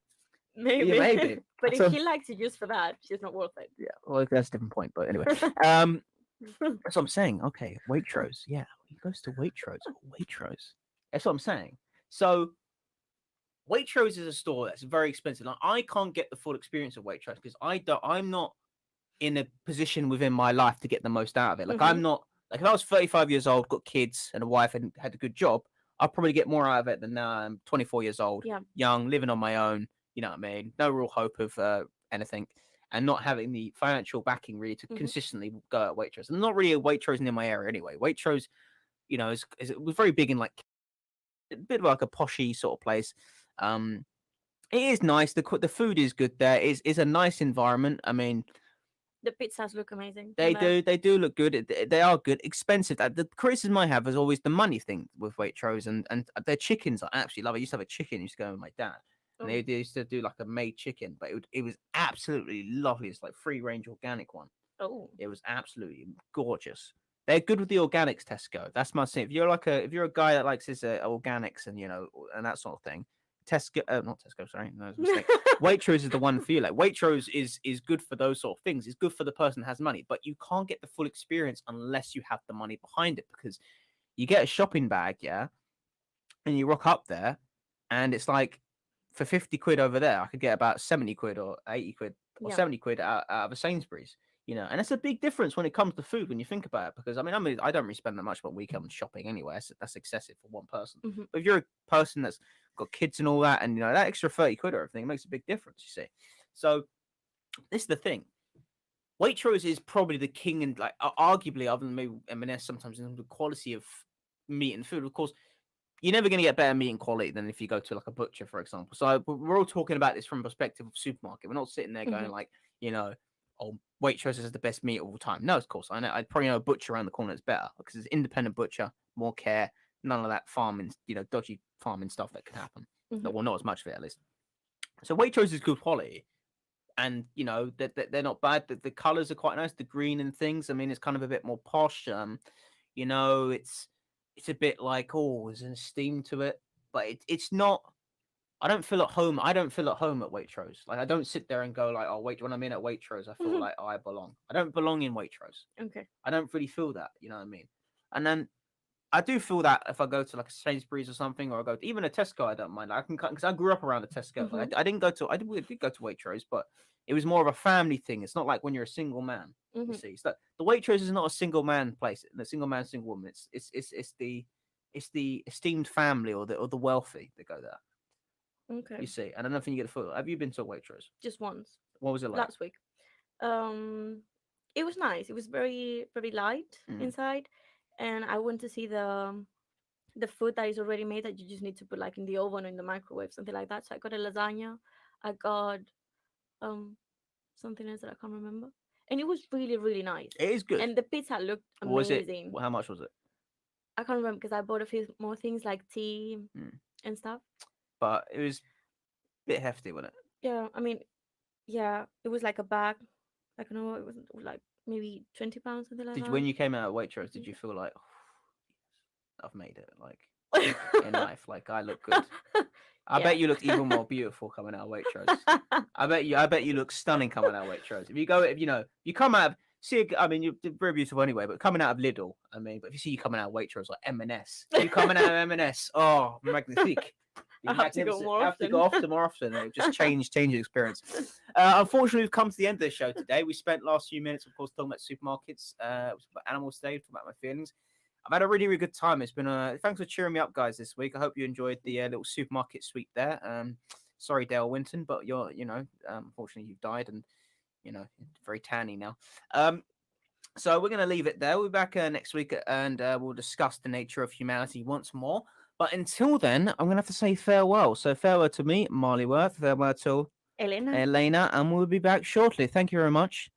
S3: Maybe.
S2: Yeah, maybe.
S3: But
S2: So-
S3: if she likes you just for that, she's not worth it.
S2: Yeah, well, that's a different point. But anyway, that's what I'm saying. Okay, Waitrose. Yeah, he goes to Waitrose. Waitrose. That's what I'm saying. So Waitrose is a store that's very expensive. Like, I can't get the full experience of Waitrose because I'm not in a position within my life to get the most out of it. Like, I'm not, like, if I was 35 years old, got kids and a wife and had a good job, I'd probably get more out of it than now. I'm 24 years old,
S3: Yeah.
S2: young, living on my own. You know what I mean? No real hope of anything, and not having the financial backing really to consistently go at Waitrose. And not really a Waitrose in my area anyway. Waitrose, you know, was very big in like a bit of like a poshy sort of place. It is nice. The food is good there. It's a nice environment. I mean,
S3: The pizzas look amazing.
S2: they do look good. They are good. Expensive. The criticism I have is always the money thing with Waitrose, and their chickens I absolutely love. I used to have a chicken. I used to go with my dad, and they used to do like a made chicken, but it was absolutely lovely. It's like free range organic one.
S3: Oh.
S2: It was absolutely gorgeous. They're good with the organics, Tesco. That's my thing. If you're a guy that likes his organics and, you know, and that sort of thing, Tesco, not Tesco, sorry, no, mistake. Waitrose is the one for you. Like, Waitrose is good for those sort of things. It's good for the person that has money, but you can't get the full experience unless you have the money behind it, because you get a shopping bag, yeah, and you rock up there, and it's like, for 50 quid over there, I could get about 70 quid or 80 quid or 70 quid out of a Sainsbury's, you know. And it's a big difference when it comes to food when you think about it, because I mean, I don't really spend that much on weekend shopping anyway. That's excessive for one person. But if you're a person that's got kids and all that, and, you know, that extra 30 quid or everything makes a big difference, you see. So this is the thing. Waitrose is probably the king, and like arguably, other than maybe M&S sometimes, in the quality of meat and food. Of course, you're never going to get better meat and quality than if you go to like a butcher, for example. So we're all talking about this from a perspective of supermarket. We're not sitting there going like, you know, oh, Waitrose is the best meat of all time. No, of course, I know. I'd probably know a butcher around the corner that's better, because it's independent butcher, more care, none of that farming, you know, dodgy farming stuff that can happen. Well, not as much of it, at least. So Waitrose is good quality, and, you know, they're not bad. The colors are quite nice, the green and things. I mean, it's kind of a bit more posh. You know, it's a bit like, oh, there's an esteem to it, but it's not. I don't feel at home. I don't feel at home at Waitrose. Like, I don't sit there and go like, oh, wait. When I'm in at Waitrose, I feel like, oh, I belong. I don't belong in Waitrose.
S3: Okay.
S2: I don't really feel that. You know what I mean? And then I do feel that if I go to like a Sainsbury's or something, or I go to even a Tesco, I don't mind. I can cut, because I grew up around a Tesco. Like, I did go to Waitrose, but it was more of a family thing. It's not like when you're a single man. You see, it's like the Waitrose is not a single man place, a single man, single woman. It's the esteemed family or the wealthy that go there.
S3: Okay.
S2: You see, and I don't think you get a photo. Have you been to a Waitrose?
S3: Just once.
S2: What was it like?
S3: Last week. It was nice. It was very, very light inside, and I went to see the food that is already made, that you just need to put like in the oven or in the microwave, something like that. So I got a lasagna. I got something else that I can't remember, and it was really, really nice.
S2: It is good.
S3: And the pizza looked
S2: What was it?
S3: amazing.
S2: How much was it?
S3: I can't remember, because I bought a few more things like tea and stuff.
S2: But it was a bit hefty, wasn't it?
S3: Yeah, I mean, yeah, it was like a bag. I don't know, it was like maybe 20 pounds, something like
S2: Did
S3: that.
S2: when you came out of Waitrose, did you feel like, oh, I've made it, like in life, like I look good? I bet you looked even more beautiful coming out of Waitrose. I bet you look stunning coming out of Waitrose. If you come out of I mean, you're very beautiful anyway, but coming out of Lidl, I mean, but if you see you coming out of Waitrose like M&S, you coming out of M&S, oh, magnifique.
S3: I have to go more
S2: have to go often, more often. It just change the experience. Unfortunately, we've come to the end of the show today. We spent last few minutes, of course, talking about supermarkets, about animal stage, talking about my feelings. I've had a really, really good time. It's been thanks for cheering me up, guys, this week. I hope you enjoyed the little supermarket sweep there. Sorry, Dale Winton, but unfortunately you've died, and very tanny now. So we're going to leave it there. We'll be back next week, and we'll discuss the nature of humanity once more. But until then, I'm going to have to say farewell. So farewell to me, Marley Worth. Farewell to Elena, and we'll be back shortly. Thank you very much.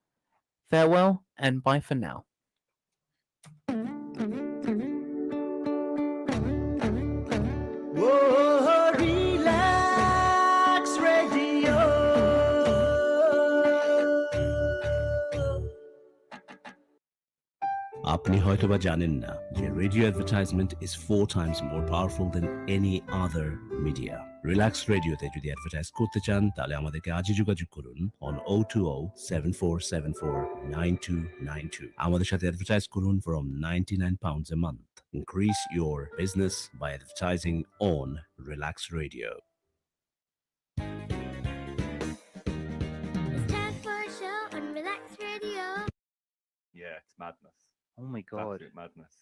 S2: Farewell, and bye for now.
S1: Whoa, Relaks Radio. আপনি হয়তোবা জানেন না যে radio advertisement is 4 times more powerful than any other media. Relax রেডিওতে যদি advertise করতে চান তাহলে আমাদেরকে আজই যোগাযোগ করুন on 020-7474-9292. আমাদের সাথে অ্যাডভার্টাইজ করুন from £99 a month. Increase your business by advertising on Relax Radio.
S4: It's time for a show on Relax Radio.
S5: Yeah, it's madness.
S2: Oh my God.
S5: Absolute madness.